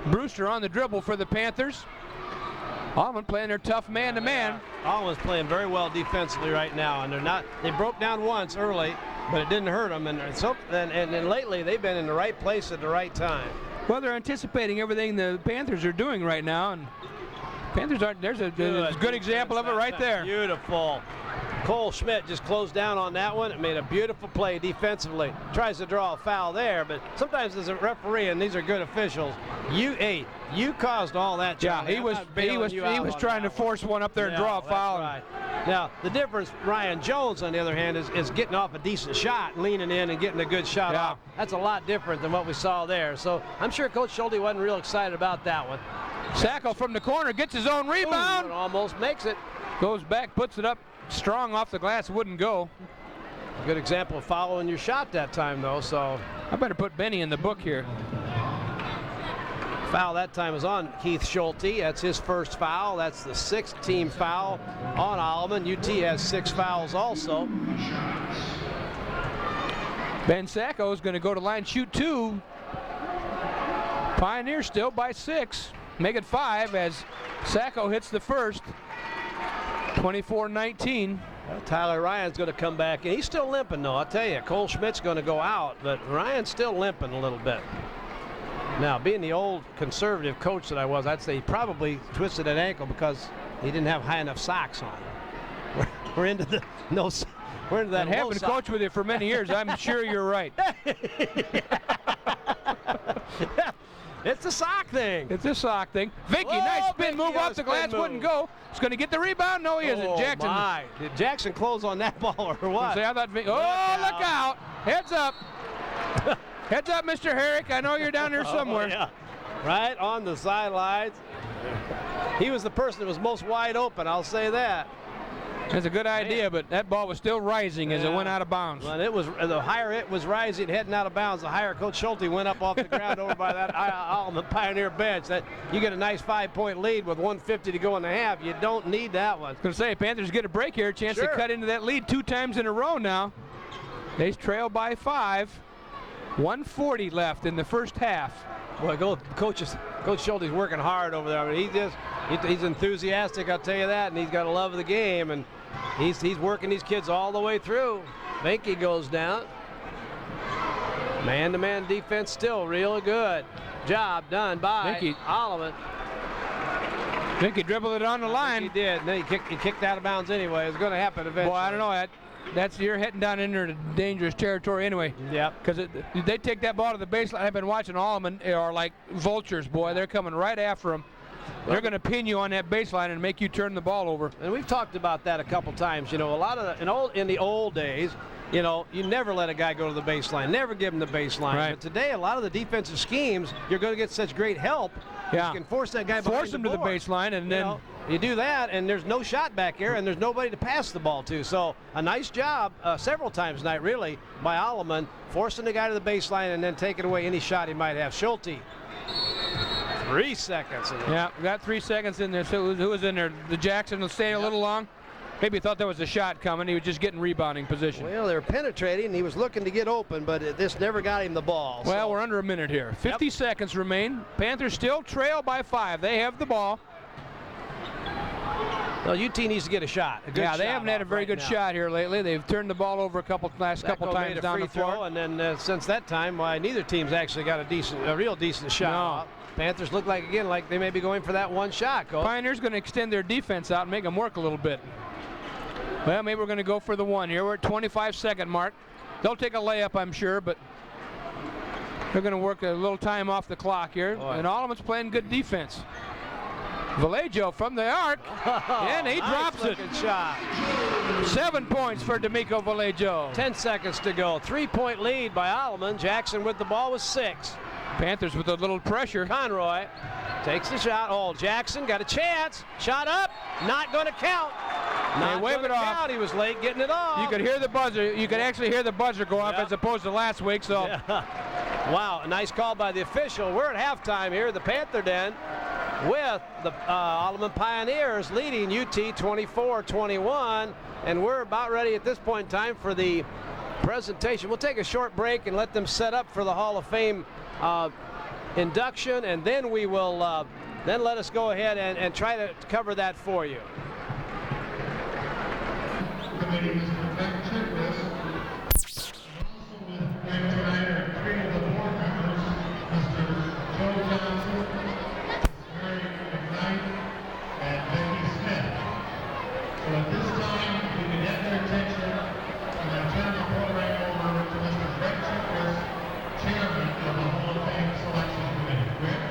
Brewster on the dribble for the Panthers. Alleman playing their tough man-to-man. Alleman's playing very well defensively right now, and they broke down once early, but it didn't hurt them. And lately they've been in the right place at the right time. Well, they're anticipating everything the Panthers are doing right now, and Panthers aren't. There's a good example of it right there. Beautiful. Cole Schmidt just closed down on that one. It made a beautiful play defensively. Tries to draw a foul there, but sometimes as a referee, and these are good officials, you caused all that, Charlie. Yeah, he was trying to force one up there and draw a foul. Right. Now, the difference, Ryan Jones, on the other hand, is getting off a decent shot, leaning in and getting a good shot off. That's a lot different than what we saw there. So I'm sure Coach Schulte wasn't real excited about that one. Sacco from the corner gets his own rebound. Ooh, almost makes it. Goes back, puts it up strong off the glass, wouldn't go. A good example of following your shot that time, though. So I better put Benny in the book here. Foul that time is on Keith Schulte. That's his first foul. That's the 6th team foul on Alleman. UT has 6 fouls also. Ben Sacco is going to go to line, shoot 2. Pioneers still by 6. Make it 5 as Sacco hits the first. 24-19. Well, Tyler Ryan's going to come back, and he's still limping, though. I'll tell you, Cole Schmidt's going to go out, but Ryan's still limping a little bit. Now, being the old conservative coach that I was, I'd say he probably twisted an ankle because he didn't have high enough socks on. We're into the we're into that. And having coached with you for many years, I'm sure you're right. It's a sock thing. It's a sock thing. Vicky, Oh, nice spin Vicky move on off a the spin glass. move. Wouldn't go. He's going to get the rebound. No, he isn't. Oh, Jackson. my. Did Jackson close on that ball or what? See, I thought look out. Heads up. Heads up, Mr. Herrick. I know you're down there somewhere. Oh, yeah. Right on the sidelines. He was the person that was most wide open, I'll say that. That's a good idea, but that ball was still rising as it went out of bounds. Well, it was the higher it was rising, heading out of bounds, the higher Coach Schulte went up off the ground over by that Alleman Pioneer bench. That you get a nice 5-point lead with 1:50 to go in the half. You don't need that one. I was going to say, Panthers get a break here, a chance to Sure. cut into that lead 2 times in a row now. They trail by 5. 1:40 left in the first half. Well, Coach Schulte's working hard over there. I mean, he's enthusiastic, I'll tell you that, and he's got a love of the game, and he's working these kids all the way through. Venke goes down. Man-to-man defense still real good. Job done by Venke. Alleman. Venke dribbled it on the line. He did, and then he kicked out of bounds anyway. It was going to happen eventually. Boy, I don't know. That's you're heading down into dangerous territory anyway. Yep. Because they take that ball to the baseline. I've been watching Alleman. They are like vultures, boy. They're coming right after them. They're going to pin you on that baseline and make you turn the ball over. And we've talked about that a couple times. You know, a lot of in the old days, you know, you never let a guy go to the baseline, never give him the baseline. Right. But today, a lot of the defensive schemes, you're going to get such great help. Yeah. You can force that guy Force him to the board. baseline, and You then know, you do that, and there's no shot back here, and there's nobody to pass the ball to. So a nice job several times tonight, really, by Alleman, forcing the guy to the baseline and then taking away any shot he might have. Schulte, 3 seconds. yeah, we got 3 seconds in there. So who was in there? The Jackson stayed a little long. Maybe he thought there was a shot coming. He was just getting rebounding position. Well, they were penetrating, and he was looking to get open, but this never got him the ball. Well, so. we're under a minute here. 50 seconds remain. Panthers still trail by 5. They have the ball. Well, UT needs to get a shot. They haven't had a very good shot here lately. They've turned the ball over last couple times down the floor. And then since that time, neither team's actually got a real decent shot. No. Panthers look like they may be going for that one shot, Coach. Pioneers going to extend their defense out and make them work a little bit. Well, maybe we're going to go for the one here. We're at 25-second mark. They'll take a layup, I'm sure, but they're going to work a little time off the clock here. Boy. And Alleman's playing good defense. Vallejo from the arc, and he drops it. Shot. 7 points for D'Amico Vallejo. 10 seconds to go. 3-point lead by Alleman. Jackson with the ball with 6. Panthers with a little pressure. Conroy takes the shot. Oh, Jackson got a chance. Shot up. Not going to count. Not wave gonna it off. count. He was late getting it off. You could hear the buzzer. You could actually hear the buzzer go off Yep. as opposed to last week. So Wow, a nice call by the official. We're at halftime here at the Panther Den with the Alleman Pioneers leading UT 24-21. And we're about ready at this point in time for the presentation. We'll take a short break and let them set up for the Hall of Fame induction, and then we will then let us go ahead and try to cover that for you. Committee, Mr. Frank Chickless, also with Frank tonight are 3 of the board members, Mr. Joe Johnson, Mary McKnight, and Becky Smith. So at this time, if you can get their attention, I'm going to turn the program over to Mr. Frank Chickless, Chairman of the Hall of Fame Selection Committee. Rick?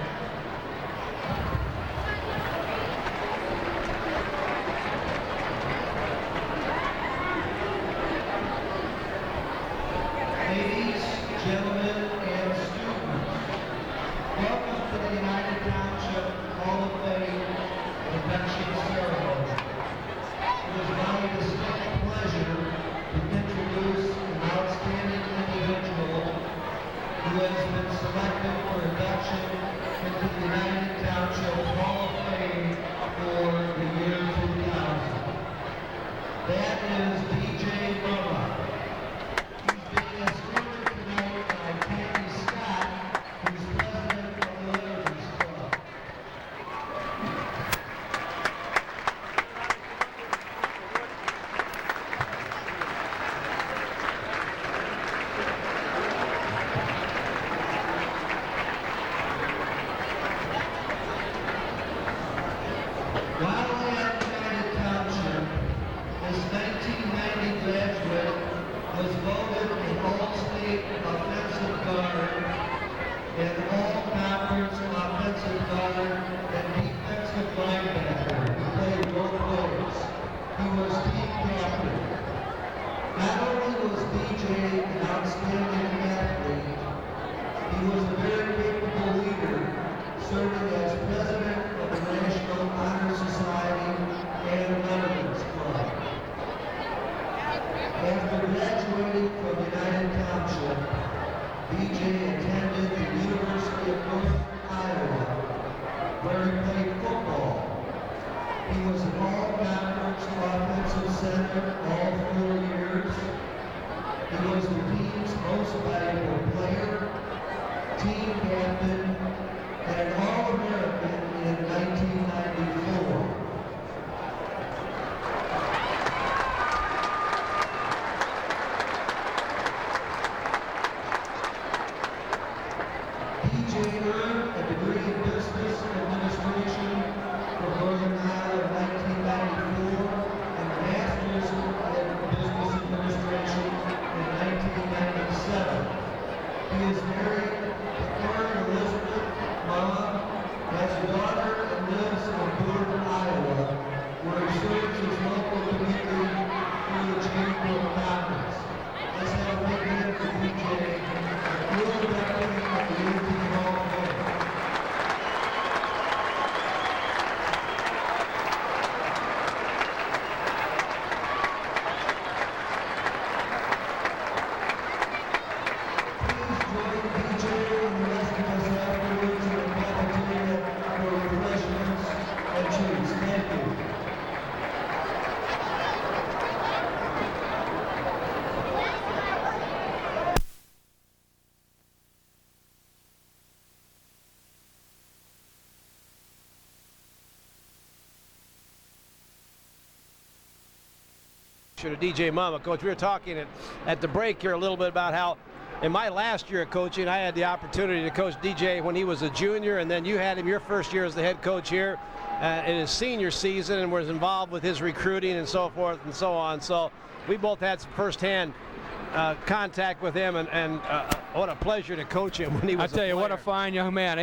to DJ Mama. Coach, we were talking at the break here a little bit about how in my last year of coaching, I had the opportunity to coach DJ when he was a junior, and then you had him your first year as the head coach here in his senior season and was involved with his recruiting and so forth and so on. So we both had some firsthand contact with him, and what a pleasure to coach him when he was I tell you, what a player. fine young man.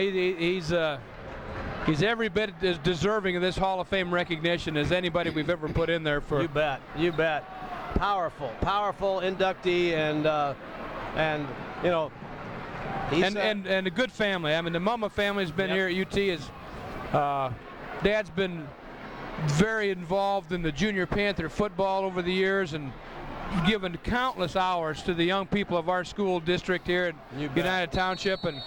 He's every bit as deserving of this Hall of Fame recognition as anybody we've ever put in there for. You bet, you bet. Powerful inductee, and you know, he's and a good family. I mean, the Mama family's been here at UT. Dad's been very involved in the junior Panther football over the years and given countless hours to the young people of our school district here at You bet. United Township, and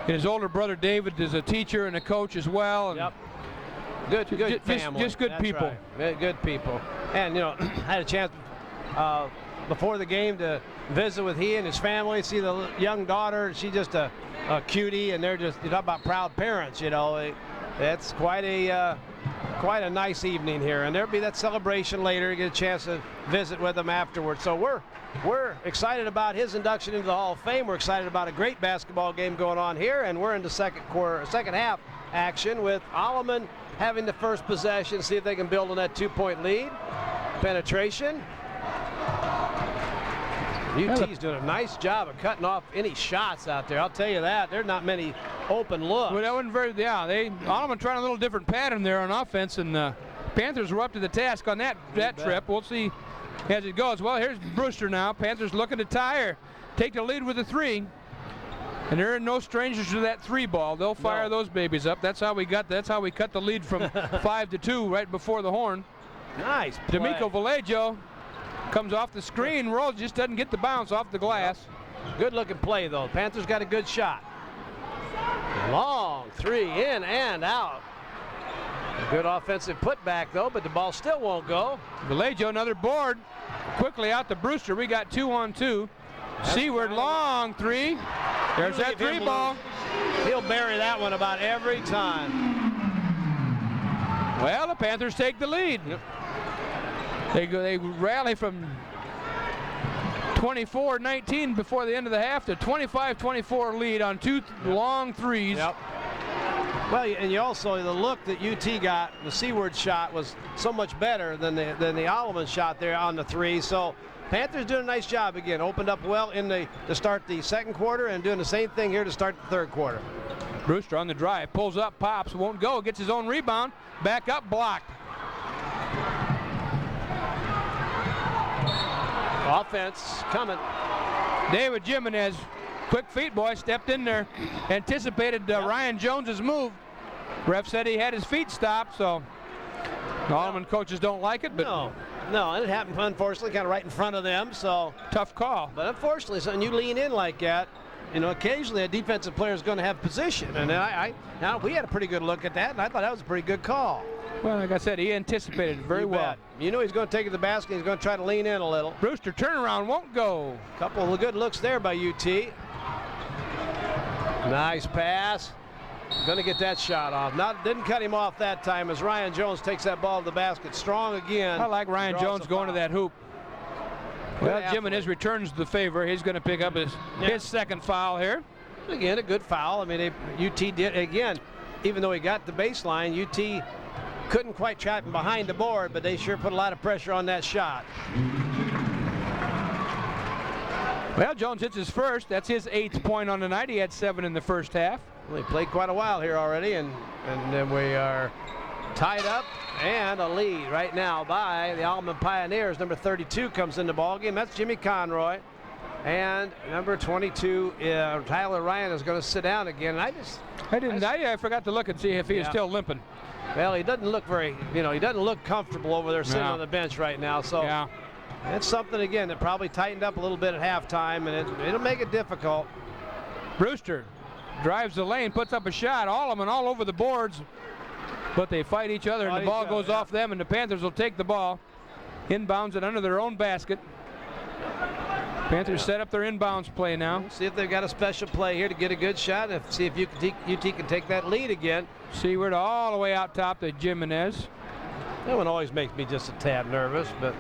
his older brother David is a teacher and a coach as well. And Yep. Good family. Just good That's people. Right. Good people. And you know, I had a chance before the game to visit with he and his family, see the young daughter. She's just a cutie, and they're just, you talk about proud parents, you know. It's quite a nice evening here, and there'll be that celebration later. You get a chance to visit with them afterwards. So we're excited about his induction into the Hall of Fame. We're excited about a great basketball game going on here, and we're into second half action with Alleman having the first possession. See if they can build on that 2-point lead. Penetration. UT's doing a nice job of cutting off any shots out there. I'll tell you that. There's not many open looks. Well, that wasn't very, Alleman trying a little different pattern there on offense, and Panthers were up to the task on that trip. We'll see as it goes. Well, here's Brewster now. Panthers looking to tie or take the lead with a 3. And there are no strangers to that 3 ball. They'll fire those babies up. That's how we cut the lead from 5-2 right before the horn. Nice play. D'Amico Vallejo comes off the screen, rolls, just doesn't get the bounce off the glass. Good looking play though. Panthers got a good shot. Long 3 in and out. A good offensive putback though, but the ball still won't go. Vallejo, another board. Quickly out to Brewster. We got 2-on-2. Seaward, long 3. There's that 3 ball. He'll bury that one about every time. Well, the Panthers take the lead. Yep. They rally from 24-19 before the end of the half to 25-24 lead on 2 long 3s. Yep. Well, and you also, the look that UT got, the seaward shot was so much better than the Alleman shot there on the 3. So Panthers doing a nice job again. Opened up well to start the second quarter and doing the same thing here to start the third quarter. Brewster on the drive, pulls up, pops, won't go, gets his own rebound, back up, blocked. Offense coming. David Jimenez, quick feet boy, stepped in there, anticipated Ryan Jones's move. Ref said he had his feet stopped, so the Alleman coaches don't like it, but no, and it happened unfortunately kind of right in front of them, so tough call. But unfortunately, so when you lean in like that, you know, occasionally a defensive player is going to have position, and now we had a pretty good look at that, and I thought that was a pretty good call. Well, like I said, he anticipated it very well. You knew he was going to take it to the basket. He's going to try to lean in a little. Brewster turnaround won't go. Couple of good looks there by UT. Nice pass. Going to get that shot off. Didn't cut him off that time as Ryan Jones takes that ball to the basket. Strong again. I like Ryan Jones going to that hoop. Well, Jimenez returns the favor. He's going to pick up his second foul here. Again, a good foul. I mean, UT did, again, even though he got the baseline, UT couldn't quite trap him behind the board, but they sure put a lot of pressure on that shot. Well, Jones hits his first. That's his 8th point on the night. He had 7 in the first half. Well, he played quite a while here already, and then we are tied up and a lead right now by the Alleman Pioneers. Number 32 comes in the ballgame. That's Jimmy Conroy. And number 22, Tyler Ryan, is going to sit down again. And I forgot to look and see if he is still limping. Well, he doesn't look he doesn't look comfortable over there sitting on the bench right now. So that's something, again, that probably tightened up a little bit at halftime, and it'll make it difficult. Brewster drives the lane, puts up a shot. Alleman all over the boards, but they fight each other, and the ball goes off them, and the Panthers will take the ball, inbounds it under their own basket. Panthers set up their inbounds play now. See if they've got a special play here to get a good shot, and see if UT can take that lead again. Seaward all the way out top to Jimenez. That one always makes me just a tad nervous, but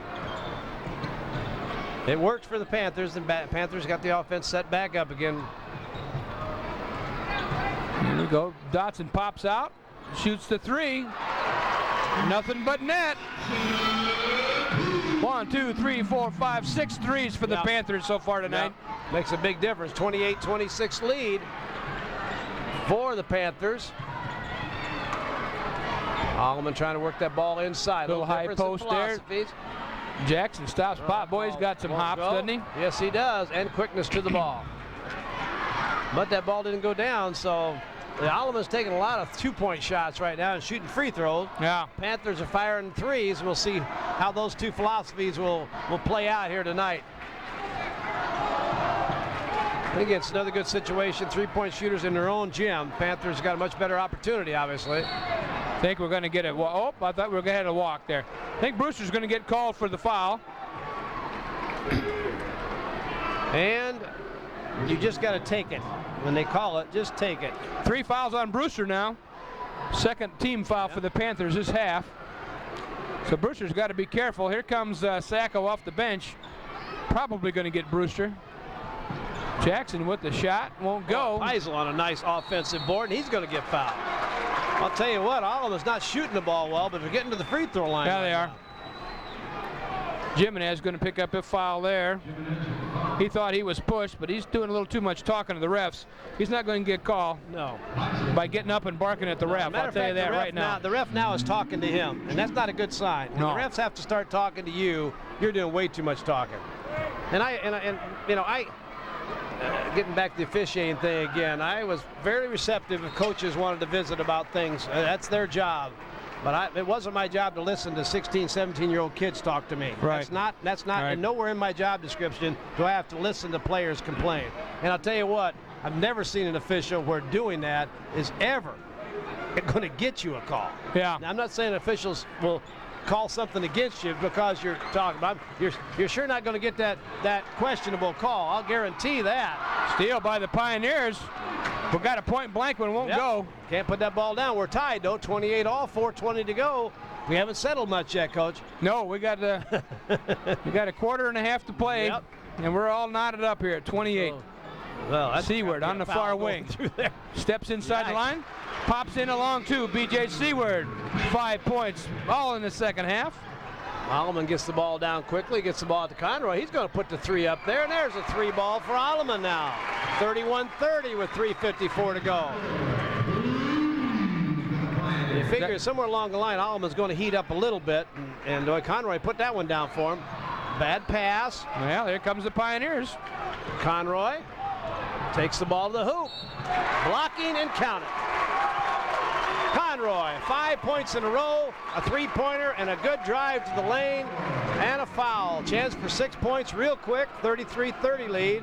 It worked for the Panthers, and Panthers got the offense set back up again. Here we go. Dotson pops out, shoots the three. Nothing but net. 1, 2, 3, 4, 5, 6 threes for the Panthers so far tonight. Makes a big difference. 28-26 lead for the Panthers. Alleman trying to work that ball inside. Little high post there. Jackson stops pop. Boy, he's got some hops, doesn't he? Yes, he does, and quickness to the ball. But that ball didn't go down, so Alleman's taking a lot of two-point shots right now and shooting free throws. Yeah. Panthers are firing threes. We'll see how those two philosophies will play out here tonight. Again, it's another good situation. Three-point shooters in their own gym. Panthers got a much better opportunity, obviously. I think we're going to get a oh, I thought we were going to have a walk there. I think Brewster's going to get called for the foul. And you just got to take it. When they call it, just take it. 3 fouls on Brewster now. Second team foul for the Panthers this half. So Brewster's got to be careful. Here comes Sacco off the bench. Probably going to get Brewster. Jackson with the shot, won't go. Heisel on a nice offensive board, and he's going to get fouled. I'll tell you what, Alleman's not shooting the ball well, but they're getting to the free throw line. Yeah, they are. Jimenez going to pick up a foul there. He thought he was pushed, but he's doing a little too much talking to the refs. He's not going to get called. No. By getting up and barking at the ref. I'll tell you that right now. The ref now is talking to him, and that's not a good sign. When the refs have to start talking to you, you're doing way too much talking. And getting back to the officiating thing again, I was very receptive if coaches wanted to visit about things. That's their job. But it wasn't my job to listen to 16, 17-year-old kids talk to me. Right. That's not, and nowhere in my job description do I have to listen to players complain. And I'll tell you what, I've never seen an official where doing that is ever going to get you a call. Yeah. Now, I'm not saying officials will call something against you because you're talking about. You're sure not going to get that questionable call. I'll guarantee that. Steal by the Pioneers. We got a point blank one, won't go. Can't put that ball down. We're tied though, 28 all, 4:20 to go. We haven't settled much yet, Coach. No, we got a quarter and a half to play, and we're all knotted up here at 28. Well, that's Seward on the far wing. Steps inside the line, pops in along two. B.J. Seward, 5 points, all in the second half. Alleman gets the ball down quickly, gets the ball to Conroy. He's going to put the three up there, and there's a three ball for Alleman now. 31-30 with 3:54 to go. You figure somewhere along the line, Alleman's going to heat up a little bit, and Conroy put that one down for him. Bad pass. Well, here comes the Pioneers. Conroy takes the ball to the hoop. Blocking and counting. Conroy, 5 points in a row, a three-pointer, and a good drive to the lane, and a foul. Chance for 6 points real quick, 33-30 lead.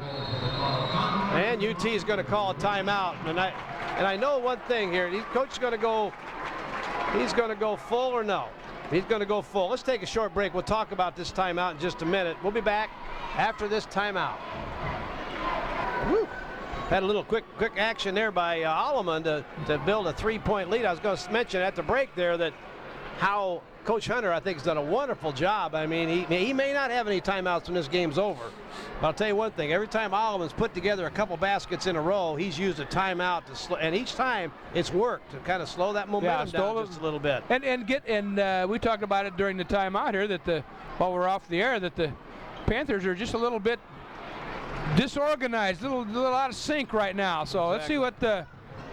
And U.T. is going to call a timeout. And I know one thing here. Coach is going to go, he's going to go full or no? He's going to go full. Let's take a short break. We'll talk about this timeout in just a minute. We'll be back after this timeout. Woo. Had a little quick action there by Alleman to build a three-point lead. I was going to mention at the break there that how Coach Hunter, I think, has done a wonderful job. I mean, he may not have any timeouts when this game's over. But I'll tell you one thing. Every time Alleman's put together a couple baskets in a row, he's used a timeout to slow, and each time it's worked to kind of slow that momentum down just a little bit. And we talked about it during the timeout here that while we're off the air, that the Panthers are just a little bit disorganized, a little out of sync right now. So Exactly.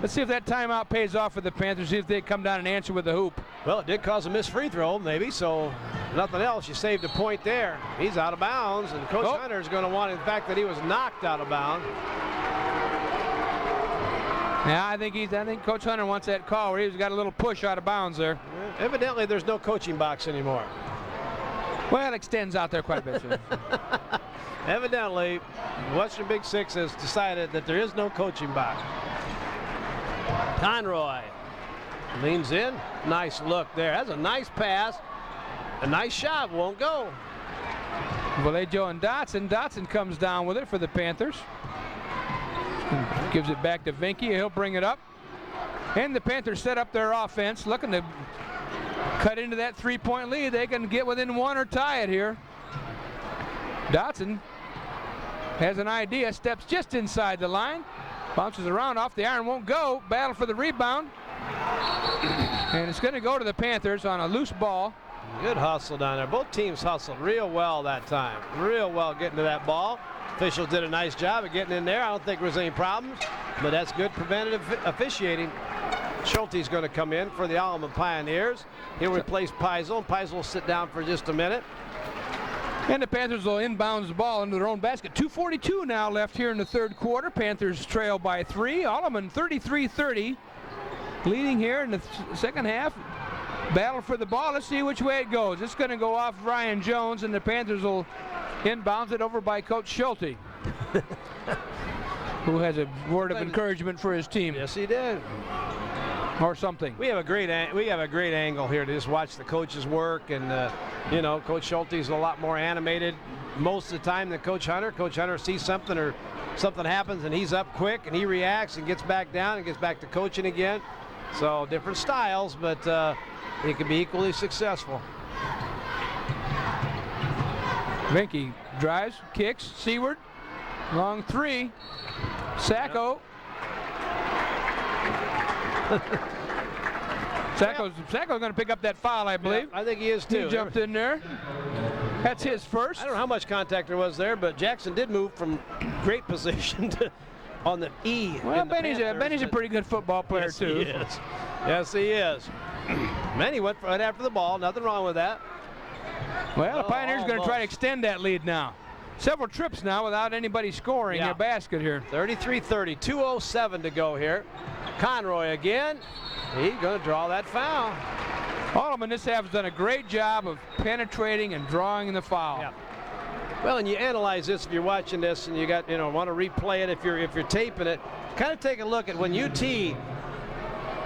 let's see if that timeout pays off for the Panthers. See if they come down and answer with the hoop. Well, it did cause a missed free throw, maybe. So nothing else. You saved a point there. He's out of bounds, and Coach Hunter is going to want the fact that he was knocked out of bounds. Yeah, I think Coach Hunter wants that call where he's got a little push out of bounds there. Yeah, evidently, there's no coaching box anymore. Well, it extends out there quite a bit. Evidently, Western Big Six has decided that there is no coaching box. Conroy leans in. Nice look there. That's a nice pass. A nice shot. Won't go. Vallejo and Dotson. Dotson comes down with it for the Panthers. Gives it back to Vinky. He'll bring it up. And the Panthers set up their offense, looking to cut into that three-point lead. They can get within one or tie it here. Dotson has an idea, steps just inside the line, bounces around off the iron, won't go, battle for the rebound, and it's going to go to the Panthers on a loose ball. Good hustle down there. Both teams hustled real well that time. Real well getting to that ball. Officials did a nice job of getting in there. I don't think there was any problems, but that's good preventative officiating. Schulte's going to come in for the Alleman Pioneers. He'll replace Peisel, and Peisel will sit down for just a minute. And the Panthers will inbounds the ball into their own basket. 2:42 now left here in the third quarter. Panthers trail by 3. Alleman 33-30, leading here in the second half. Battle for the ball. Let's see which way it goes. It's going to go off Ryan Jones, and the Panthers will inbounds it over by Coach Schulte, who has a word of encouragement for his team. Yes, he did. Or something. We have a great angle here to just watch the coaches work, and you know, Coach Schulte's a lot more animated most of the time than Coach Hunter. Coach Hunter sees something or something happens, and he's up quick, and he reacts and gets back down and gets back to coaching again. So different styles, but he can be equally successful. Vinke drives, kicks, Seward, long 3, Sacco. Sacco's going to pick up that foul, I believe. Yeah, I think he is too. He jumped in there. That's his first. I don't know how much contact there was there, but Jackson did move from great position to on the E. Well, Benny's a pretty good football player, yes, too. He is. Yes, he is. Benny went right after the ball. Nothing wrong with that. Well, the Pioneers are going to try to almost. extend that lead now. Several trips now without anybody scoring a basket here. 33-30, 2:07 to go here. Conroy again. He's going to draw that foul. Alleman this half has done a great job of penetrating and drawing the foul. Yeah. Well, and you analyze this if you're watching this, and you got want to replay it if you're taping it. Kind of take a look at when UT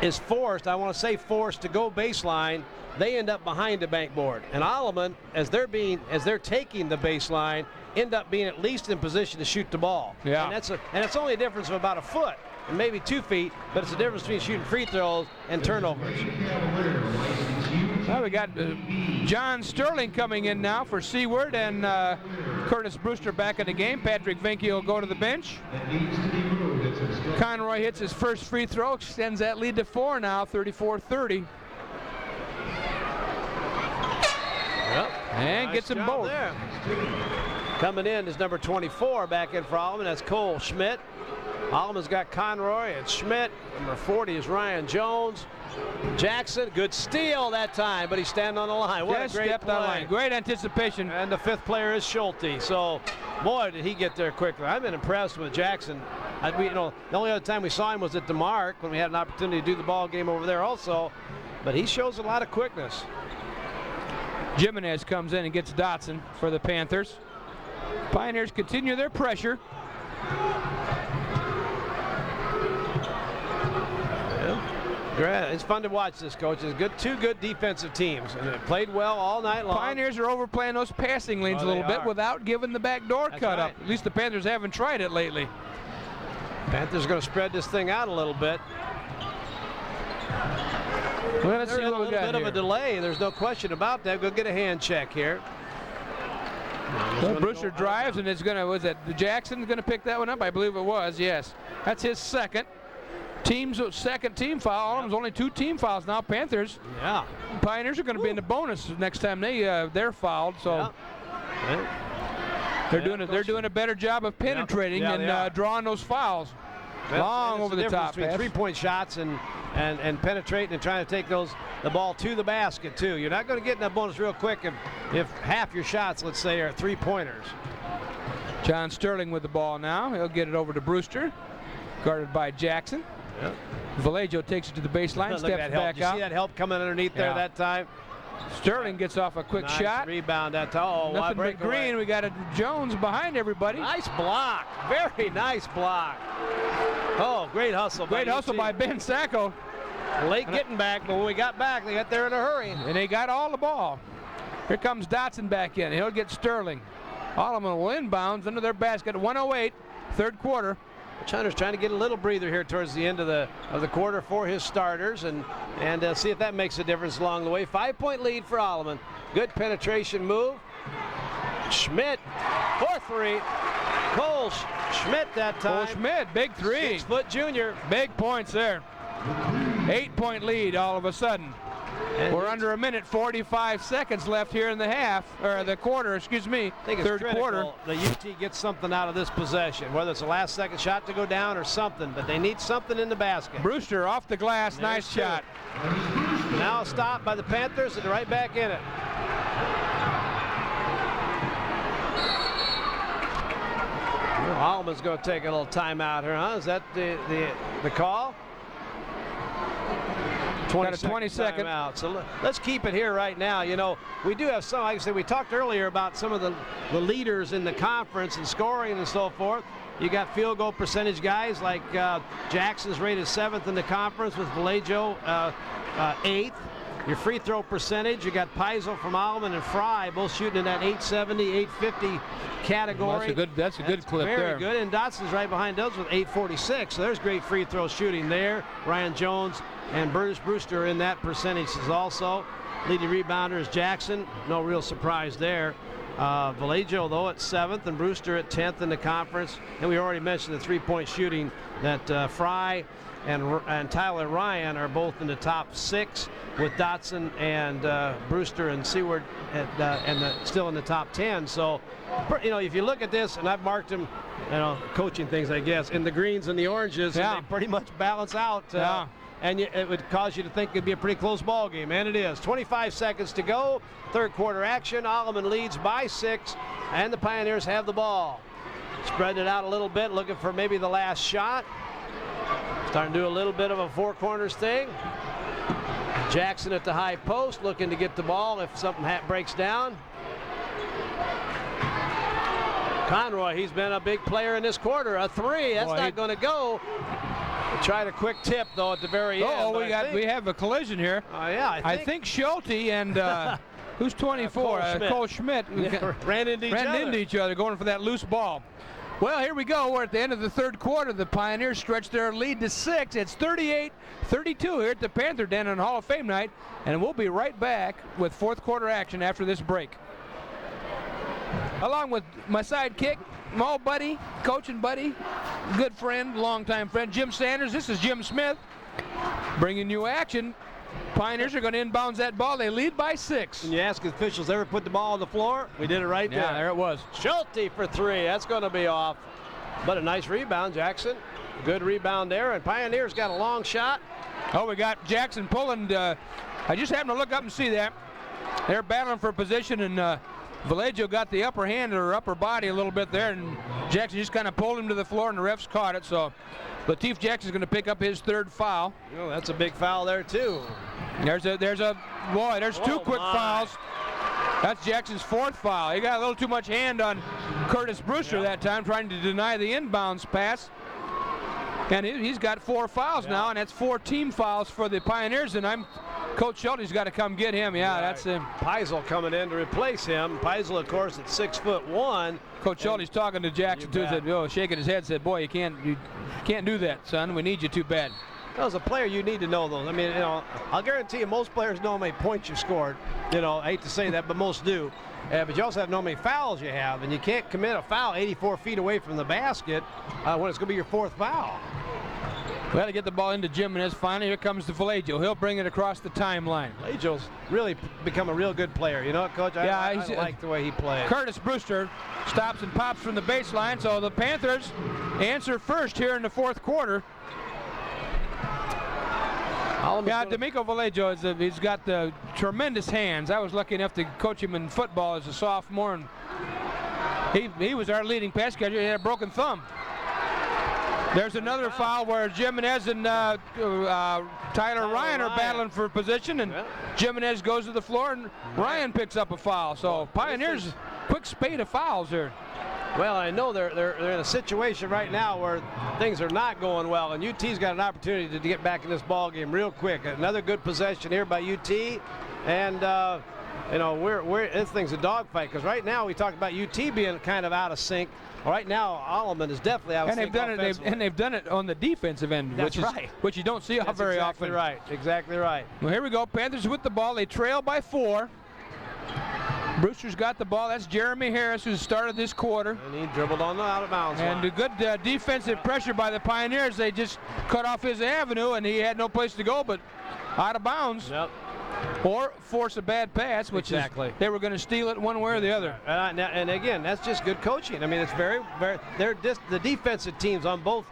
is forced. I want to say forced to go baseline. They end up behind the bankboard, and Alleman, as they're taking the baseline, end up being at least in position to shoot the ball. Yeah. And it's only a difference of about a foot and maybe 2 feet, but it's a difference between shooting free throws and turnovers. Well, we got John Sterling coming in now for Seward, and Curtis Brewster back in the game. Patrick Vinke will go to the bench. Conroy hits his first free throw, extends that lead to 4 now, 34-30. Yep. And Nice gets them job both. there. Coming in is number 24 back in for Alleman. That's Cole Schmidt. Alleman's got Conroy and Schmidt. Number 40 is Ryan Jones. Jackson, good steal that time, but he's standing on the line. What Just a great stepped play. on the line. Great anticipation. And the 5th player is Schulte. So, boy, did he get there quickly. I've been impressed with Jackson. The only other time we saw him was at the Mark when we had an opportunity to do the ball game over there also. But he shows a lot of quickness. Jimenez comes in and gets Dotson for the Panthers. Pioneers continue their pressure. It's fun to watch this, coach. It's two good defensive teams, and they played well all night long. Pioneers are overplaying those passing lanes a little bit without giving the back door cut up. At least the Panthers haven't tried it lately. Panthers are going to spread this thing out a little bit. Well, let's see There's what a we little got bit here. of a delay. There's no question about that. Go get a hand check here. Well, Brewster drives, and it's going to, was that Jackson going to pick that one up? I believe it was, yes. That's his second team foul. Alleman's only 2 team fouls now. Panthers. Yeah. Pioneers are going to be in the bonus next time they're fouled. So they're doing a better job of penetrating and drawing those fouls. Long over the top. Between 3-point shots and penetrating and trying to take the ball to the basket too. You're not going to get in that bonus real quick if half your shots, let's say, are 3-pointers. John Sterling with the ball now. He'll get it over to Brewster, guarded by Jackson. Yep. Vallejo takes it to the baseline, Look at steps that help. back Did you out. see that help coming underneath there that time? Sterling gets off a quick Nice shot. rebound that time. Oh, Nothing but green. We got a Jones behind everybody. Nice block. Very nice block. Oh, great hustle. Great hustle by Ben Sacco. Late getting back, but when we got back, they got there in a hurry. And they got all the ball. Here comes Dotson back in. He'll get Sterling. Alleman will inbounds under their basket. 1:08, third quarter. Hunter's trying to get a little breather here towards the end of the quarter for his starters and see if that makes a difference along the way. 5-point lead for Alleman. Good penetration move. Schmidt for three. Cole Schmidt that time. Cole Schmidt, big three. 6-foot junior. Big points there. 8-point lead all of a sudden. And We're under a minute, 45 seconds left here in the half, or the quarter, excuse me, I think it's third critical quarter. that UT gets something out of this possession, whether it's a last-second shot to go down or something, but they need something in the basket. Brewster off the glass, nice two. shot. Now stopped by the Panthers and right back in it. Alleman's going to take a little timeout here, huh? Is that the call? Got a 20-second timeout. So let's keep it here right now. You know, we do have some, like I said, we talked earlier about some of the leaders in the conference and scoring and so forth. You got field goal percentage guys like Jackson's rated 7th in the conference with Vallejo 8th. Your free throw percentage, you got Peisel from Alleman and Fry both shooting in that 870, 850 category. Well, that's a good clip very there. Very good, and Dotson's right behind those with 846. So there's great free throw shooting there. Ryan Jones and Brewster in that percentages also. Leading rebounder is Jackson. No real surprise there. Vallejo, though, at 7th, and Brewster at 10th in the conference. And we already mentioned the three-point shooting that Fry and Tyler Ryan are both in the top 6, with Dotson and Brewster and Seward still in the top 10. So, you know, if you look at this, and I've marked them, you know, coaching things, I guess, in the greens and the oranges, yeah, and they pretty much balance out. Yeah. And it would cause you to think it'd be a pretty close ball game, and it is. 25 seconds to go, third quarter action. Alleman leads by 6, and the Pioneers have the ball. Spreading it out a little bit, looking for maybe the last shot. Starting to do a little bit of a four corners thing. Jackson at the high post, looking to get the ball if something breaks down. Conroy, he's been a big player in this quarter. A 3, that's not going to go. Tried a quick tip though at the very end. Oh, we have a collision here. Yeah, I think Schulte and who's 24? Cole Schmidt ran into each other going for that loose ball. Well, here we go. We're at the end of the third quarter. The Pioneers stretch their lead to 6. It's 38-32 here at the Panther Den on Hall of Fame night, and we'll be right back with fourth quarter action after this break. Along with my sidekick, my old buddy, coaching buddy, good friend, longtime friend, Jim Sanders. This is Jim Smith bringing you action. Pioneers are going to inbounds that ball. They lead by 6. And you ask if officials ever put the ball on the floor? We did it right there. Yeah, there it was. Schulte for 3. That's going to be off. But a nice rebound, Jackson. Good rebound there. And Pioneers got a long shot. Oh, we got Jackson pulling. I just happened to look up and see that. They're battling for position, and Vallejo got the upper hand or upper body a little bit there, and Jackson just kind of pulled him to the floor, and the refs caught it. So Lateef Jackson's going to pick up his 3rd foul. Oh, that's a big foul there too. There's two quick fouls. That's Jackson's 4th foul. He got a little too much hand on Curtis Brewster that time, trying to deny the inbounds pass. And he's got 4 fouls now, and that's 4 team fouls for the Pioneers. And Coach Schulte's got to come get him. Yeah, that's him. Peisel coming in to replace him. Peisel, of course, at 6'1". Coach Schulte's talking to Jackson too. Said, shaking his head, said, "Boy, you can't do that, son. We need you too bad." Well, as a player, you need to know those. I mean, you know, I'll guarantee you, most players know how many points you scored. You know, I hate to say that, but most do. But you also have to know how many fouls you have, and you can't commit a foul 84 feet away from the basket when it's going to be your 4th foul. We got to get the ball into Jimenez. Finally, here comes the Vallejo. He'll bring it across the timeline. Vallejo's really become a real good player. You know what, Coach? I like the way he plays. Curtis Brewster stops and pops from the baseline, so the Panthers answer first here in the 4th quarter. Yeah, D'Amico Vallejo, he's got the tremendous hands. I was lucky enough to coach him in football as a sophomore, and he was our leading pass catcher. He had a broken thumb. There's another foul where Jimenez and Tyler Ryan are battling for position, and Jimenez goes to the floor, and Ryan picks up a foul. So Pioneers, quick spate of fouls here. Well, I know they're in a situation right now where things are not going well, and UT's got an opportunity to get back in this ball game real quick. Another good possession here by UT, and you know, this thing's a dogfight, because right now we talked about UT being kind of out of sync. Right now, Alleman is definitely out of sync. They've done it on the defensive end, which you don't see very often. Right, exactly right. Well, here we go. Panthers with the ball. They trail by 4. Brewster's got the ball. That's Jeremy Harris who started this quarter. And he dribbled on the out-of-bounds line. And a good defensive pressure by the Pioneers. They just cut off his avenue, and he had no place to go but out of bounds. Yep. Or force a bad pass, which exactly. They were going to steal it one way or the other. And again, that's just good coaching. I mean, it's very, the defensive teams on both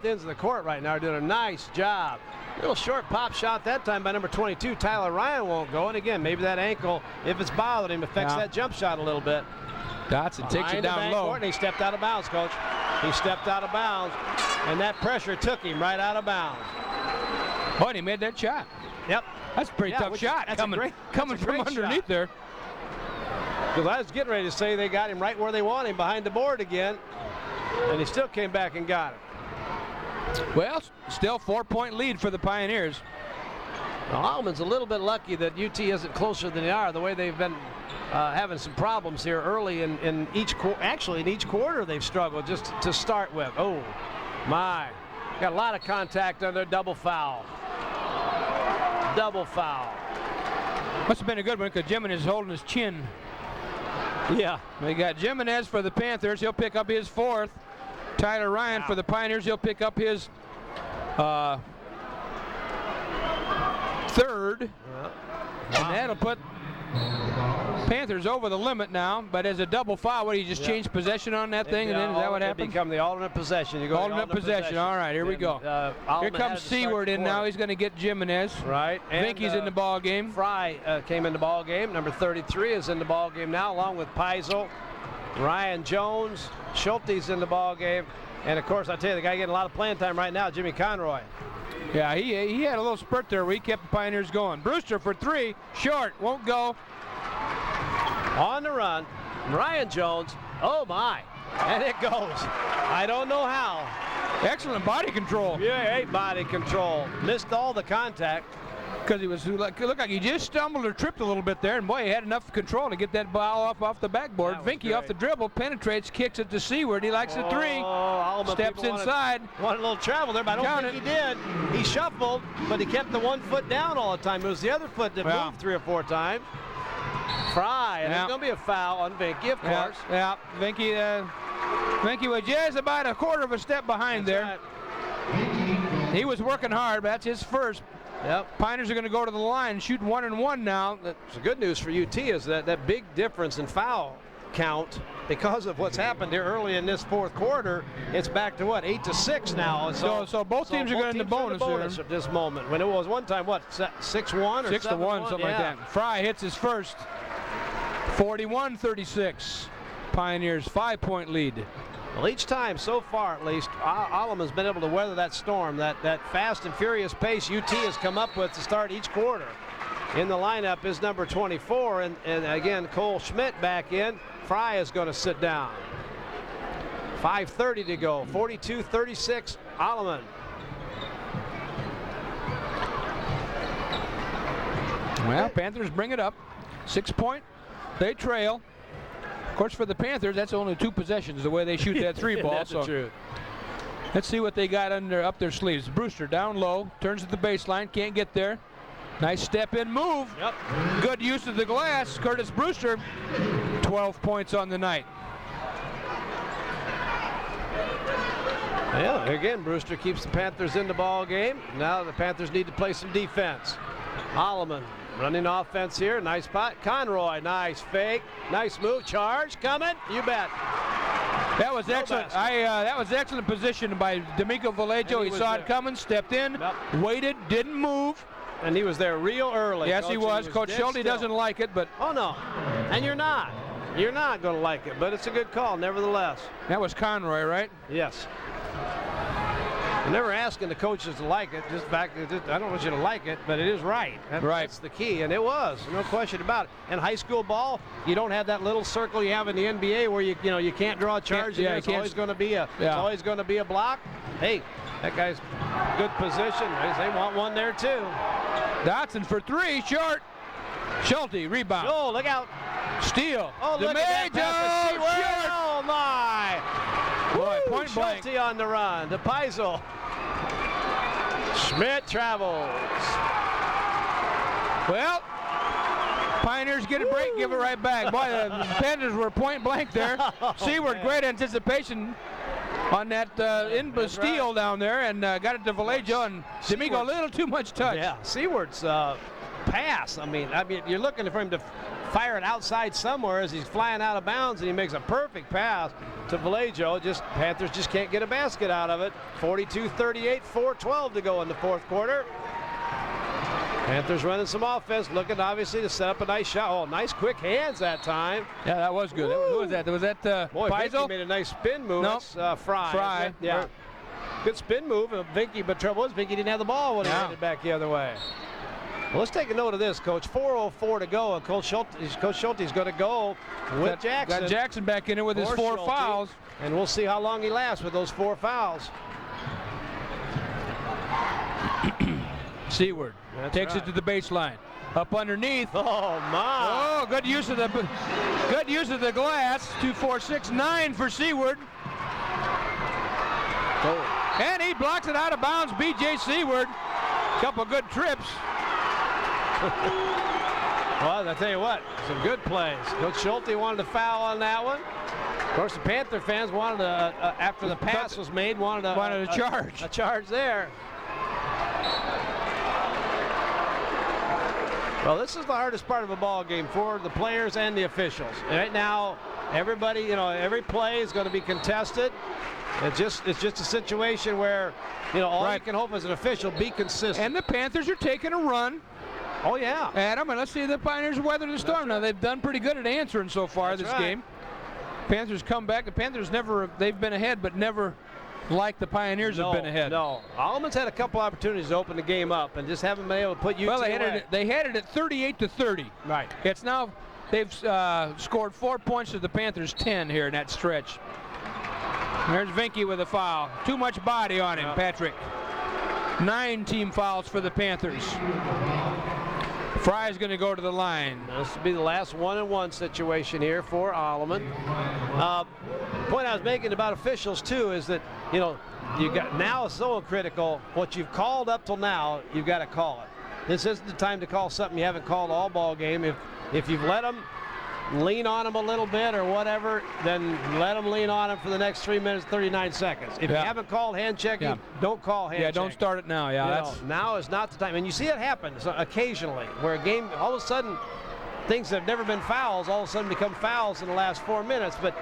ends of the court right now are doing a nice job. Little short pop shot that time by number 22. Tyler Ryan won't go. And again, maybe that ankle, if it's bothered him, affects that jump shot a little bit. Dotson takes it down low. And he stepped out of bounds, Coach. He stepped out of bounds, and that pressure took him right out of bounds. Oh, and he made that shot. Yep. That's a pretty tough shot coming from underneath there. Because I was getting ready to say they got him right where they want him, behind the board again, and he still came back and got it. Well, still 4-point lead for the Pioneers. Well, Alleman's a little bit lucky that UT isn't closer than they are. The way they've been having some problems here early in each quarter they've struggled just to start with. Oh, my. Got a lot of contact on their double foul. Double foul. Must have been a good one because Jimenez is holding his chin. Yeah. We got Jimenez for the Panthers. He'll pick up his fourth. Tyler Ryan for the Pioneers. He'll pick up his third. And that'll put Panthers over the limit now, but as a double foul, what do you just change possession on that thing, and then is that what happens? Become the alternate possession. You go alternate possession. All right, here we go. Here comes Seward in now. He's going to get Jimenez. Right. Vinky's in the ball game. Fry came in the ball game. Number 33 is in the ball game now, along with Peisel, Ryan Jones, Schulte's in the ball game, and of course, I tell you, the guy getting a lot of playing time right now, Jimmy Conroy. Yeah, he had a little spurt there where he kept the Pioneers going. Brewster for three, short, won't go. On the run, Ryan Jones, oh my, and it goes. I don't know how. Excellent body control. Yeah, great body control. Missed all the contact. Because he was looked like he just stumbled or tripped a little bit there, and boy, he had enough control to get that ball off the backboard. Vinky off the dribble, penetrates, kicks it to Seward. He likes the three. Steps inside. Wanted a little travel there, but I don't think he did. He shuffled, but he kept the 1 foot down all the time. It was the other foot that moved 3 or 4 times. Fry, and there's going to be a foul on Vinky, of course. Yeah, Vinky was just about a quarter of a step behind there. Right. He was working hard, but that's his first. Yep. Pioneers are going to go to the line, shoot 1-1 now. That's the good news for UT is that big difference in foul count because of what's happened here early in this fourth quarter. It's back to what, 8-6 now. So both teams are going to bonus at this moment. When it was one time, what, 6-1 or 6-1, something like that. Fry hits his first. 41-36. Pioneers 5-point lead. Well, each time so far, at least, Alleman's been able to weather that storm, that fast and furious pace UT has come up with to start each quarter. In the lineup is number 24, and again, Cole Schmidt back in. Fry is going to sit down. 5:30 to go, 42-36, Alleman. Well, Panthers bring it up. 6-point, they trail. Of course, for the Panthers, that's only 2 possessions the way they shoot that three ball. That's the truth. Let's see what they got up their sleeves. Brewster down low, turns to the baseline, can't get there. Nice step in move. Yep. Good use of the glass. Curtis Brewster, 12 points on the night. Yeah, again, Brewster keeps the Panthers in the ball game. Now the Panthers need to play some defense. Alleman running offense here. Nice spot. Conroy, nice fake. Nice move. Charge coming. You bet. That was excellent. That was excellent position by D'Amico Vallejo. He saw it coming, stepped in, waited, didn't move. And he was there real early. Yes, he was. Coach Schulte doesn't like it, but... Oh, no. And you're not. You're not going to like it, but it's a good call nevertheless. That was Conroy, right? Yes. I'm never asking the coaches to like it. I don't want you to like it, but it is right. That's the key, and it was. No question about it. In high school ball, you don't have that little circle you have in the NBA where you can't draw a charge. It's always going to be a block. Hey, that guy's good position. They want one there too. Dotson for 3, short. Schulte rebound. Oh, look out! Steal. Oh, look at that. Oh my! Boy, point blank. Schulte on the run. To Peisel. Schmidt travels. Well, Pioneers Panthers get a break, give it right back. Boy, the Panthers were point blank there. Seward, great anticipation on that steal down there, and got it to Vallejo, and D'Amico a little too much touch. Yeah, Seward's pass. I mean, you're looking for him to fire it outside somewhere as he's flying out of bounds, and he makes a perfect pass to Vallejo. Panthers just can't get a basket out of it. 42-38, 4:12 to go in the fourth quarter. Panthers running some offense, looking obviously to set up a nice shot. Oh, nice quick hands that time. Yeah, that was good. Who was that? Was that Boy, Faisal? Vinky made a nice spin move. Nope. That's Fry. Yeah. Good spin move. Vinky, but trouble was Vinky didn't have the ball when he headed back the other way. Well, let's take a note of this, Coach. 4:04 to go, and Coach Schulte's going to go with Jackson. Got Jackson back in it with his 4 fouls. And we'll see how long he lasts with those 4 fouls. Seward takes it to the baseline. Up underneath. Oh, my. Oh, good use of the glass. 2-4-6-9 for Seward. Oh. And he blocks it out of bounds. B.J. Seward. Couple good trips. Well, I tell you what, some good plays. Coach Schulte wanted a foul on that one. Of course, the Panther fans wanted after the pass was made, wanted a charge. A charge there. Well, this is the hardest part of a ball game for the players and the officials. Right now, everybody, every play is going to be contested. It's just a situation where, all you can hope as an official, be consistent. And the Panthers are taking a run. Oh, yeah. Adam, and let's see the Pioneers weather the storm. Now, they've done pretty good at answering so far this game. Panthers come back. The Panthers they've been ahead, but never like the Pioneers have been ahead. No. Alleman's had a couple opportunities to open the game up and just haven't been able to put U.T.H.S. Well, they had it at 38-30. Right. It's now, they've scored 4 points to the Panthers 10 here in that stretch. There's Vinky with a foul. Too much body on him, Patrick. 9 team fouls for the Panthers. Fry's going to go to the line. This will be the last 1-on-1 situation here for Alleman. Point I was making about officials too is that you got now is so critical. What you've called up till now, you've got to call it. This isn't the time to call something you haven't called all ball game. If you've let them lean on them a little bit or whatever, then let them lean on them for the next 3 minutes 39 seconds. If you haven't called hand checking, don't call hand checking. Yeah, don't start it now. Yeah, now is not the time. And you see it happen occasionally where a game, all of a sudden, things that have never been fouls all of a sudden become fouls in the last 4 minutes. But,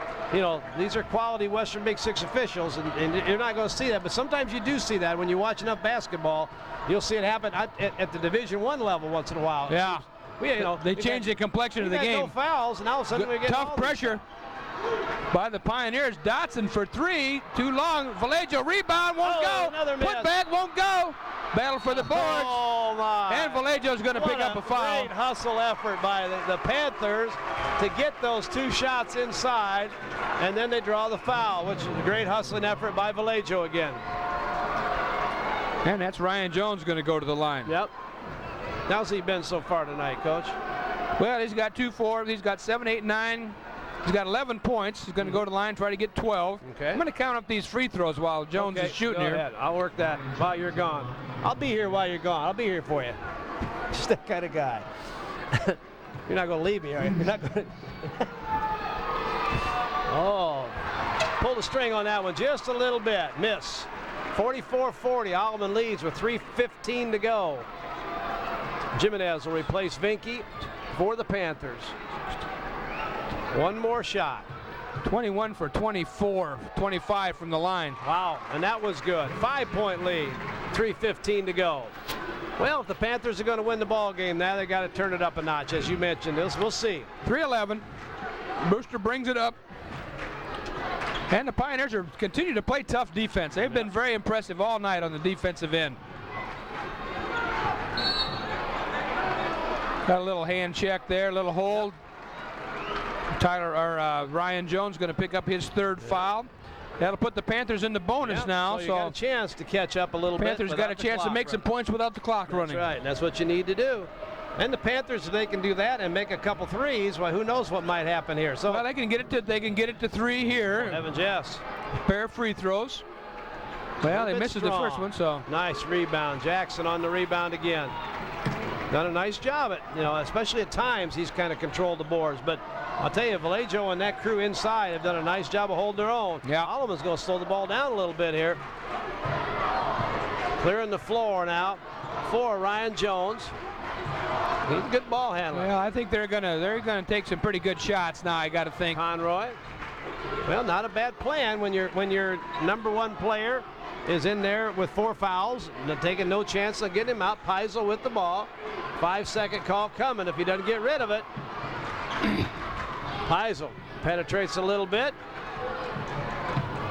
these are quality Western Big Six officials, and you're not going to see that. But sometimes you do see that when you watch enough basketball. You'll see it happen at the Division I level once in a while. Yeah. They change the complexion of the game. No fouls, and all of a sudden we get tough pressure by the Pioneers. Dotson for 3, too long. Vallejo rebound, won't go. Another miss. Put back, won't go. Battle for the boards. Oh my! And Vallejo's going to pick up a foul. Great hustle effort by the Panthers to get those 2 shots inside, and then they draw the foul, which is a great hustling effort by Vallejo again. And that's Ryan Jones going to go to the line. Yep. How's he been so far tonight, Coach? Well, he's got 2 4. He's got 7, 8, 9. He's got 11 points. He's going to go to the line, try to get 12. Okay. I'm going to count up these free throws while Jones is shooting here. Go ahead. I'll work that while you're gone. I'll be here while you're gone. I'll be here for you. Just that kind of guy. You're not going to leave me, are you? You're not going to. Oh, pull the string on that one just a little bit. Miss. 44-40. Alleman leads with 3:15 to go. Jimenez will replace Vinky for the Panthers. One more shot. 21 for 24, 25 from the line. Wow, and that was good. 5-point lead, 3:15 to go. Well, if the Panthers are going to win the ball game now, they got to turn it up a notch, as you mentioned. We'll see. 3-11. Booster brings it up. And the Pioneers are continue to play tough defense. They've been very impressive all night on the defensive end. Got a little hand check there, a little hold. Ryan Jones going to pick up his 3rd foul. That'll put the Panthers in the bonus now. So you got a chance to catch up a little bit. Panthers got a chance to make some points without the clock running. That's right, and that's what you need to do. And the Panthers, if they can do that and make a couple threes, well, who knows what might happen here. So well, they can get it to 3 here. Evans, yes. Pair of free throws. Well, they misses the first one, so. Nice rebound. Jackson on the rebound again. Done a nice job at, especially at times he's kind of controlled the boards. But I'll tell you, Vallejo and that crew inside have done a nice job of holding their own. Yeah. Alleman's going to slow the ball down a little bit here. Clearing the floor now for Ryan Jones. He's a good ball handler. Well, I think they're gonna take some pretty good shots now. I got to think. Conroy. Well, not a bad plan when your number one player is in there with 4 fouls, taking no chance of getting him out. Peisel with the ball. 5-second call coming if he doesn't get rid of it. Peisel penetrates a little bit.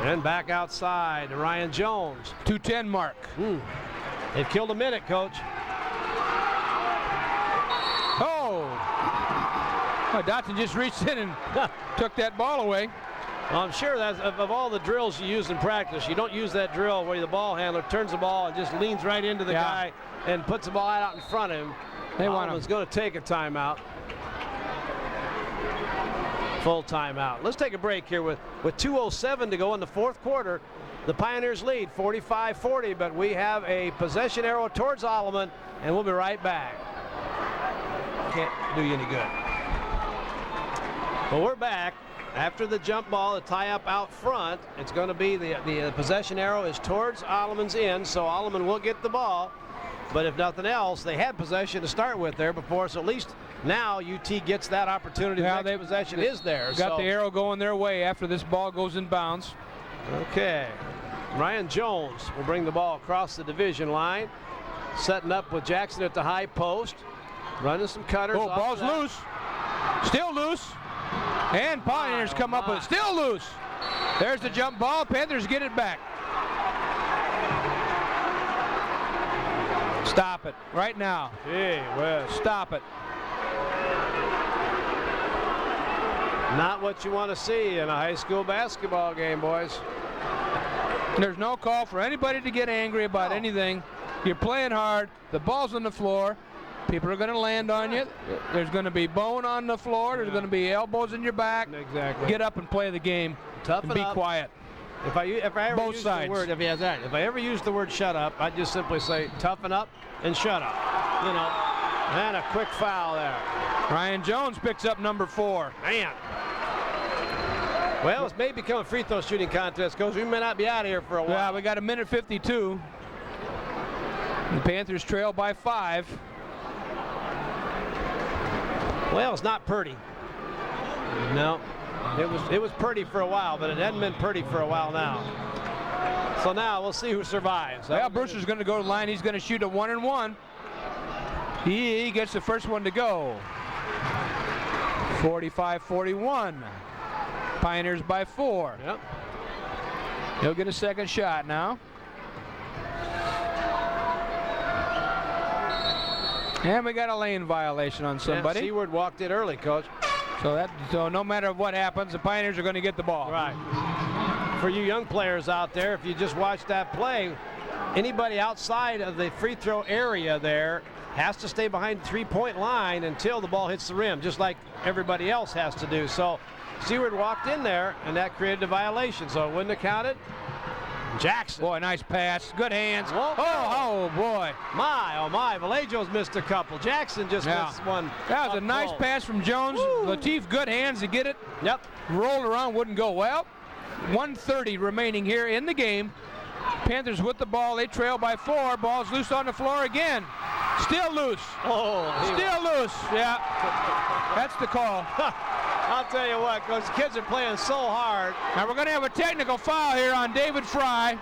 And back outside to Ryan Jones. 2:10 mark. They've killed a minute, Coach. Oh, Dotson just reached in and took that ball away. Well, I'm sure that of all the drills you use in practice, you don't use that drill where the ball handler turns the ball and just leans right into the guy and puts the ball out in front of him. They want him. Going to take a timeout. Full timeout. Let's take a break here with 2:07 to go in the fourth quarter. The Pioneers lead 45-40, but we have a possession arrow towards Alleman, and we'll be right back. Can't do you any good. Well, we're back. After the jump ball, the tie-up out front, it's going to be the possession arrow is towards Alleman's end, so Alleman will get the ball. But if nothing else, they had possession to start with there before, so at least now UT gets that opportunity. Now the possession is there. Got the arrow going their way after this ball goes in bounds. Okay. Ryan Jones will bring the ball across the division line, setting up with Jackson at the high post, running some cutters. Oh, ball's loose. Still loose. And Pioneers come up with it. Still loose. There's the jump ball. Panthers get it back. Stop it right now. Gee whiz. Stop it. Not what you want to see in a high school basketball game, boys. There's no call for anybody to get angry about anything. You're playing hard. The ball's on the floor. People are going to land on you. There's going to be bone on the floor. There's going to be elbows in your back. Exactly. Get up and play the game. Toughen and be up. quiet. If I ever Both use sides. the word, if I ever use the word shut up, I'd just simply say toughen up and shut up. And a quick foul there. Ryan Jones picks up number 4. Man. Well, this may become a free throw shooting contest, Coach. We may not be out of here for a while. Yeah, we got a minute 52. The Panthers trail by 5. Well, it's not Purdy. No. It was Purdy for a while, but it hadn't been Purdy for a while now. So now we'll see who survives. Well, Brewster's going to go to the line. He's going to shoot a 1-and-1. He gets the first one to go. 45-41. Pioneers by 4. Yep. He'll get a second shot now. And we got a lane violation on somebody. Yeah, Seward walked in early, Coach. So no matter what happens, the Pioneers are going to get the ball. Right. For you young players out there, if you just watch that play, anybody outside of the free throw area there has to stay behind the three-point line until the ball hits the rim, just like everybody else has to do. So Seward walked in there, and that created a violation, so it wouldn't have counted. Jackson. Boy, nice pass. Good hands. Whoa. Oh, boy. Oh my. Vallejo's missed a couple. Jackson just missed one. That was a nice pass from Jones. Woo. Latif, good hands to get it. Yep. Rolled around, wouldn't go well. 1:30 remaining here in the game. Panthers with the ball. They trail by 4. Ball's loose on the floor again. Still loose. Oh. Still loose. Yeah. That's the call. I'll tell you what, Coach, the kids are playing so hard. Now we're going to have a technical foul here on David Fry.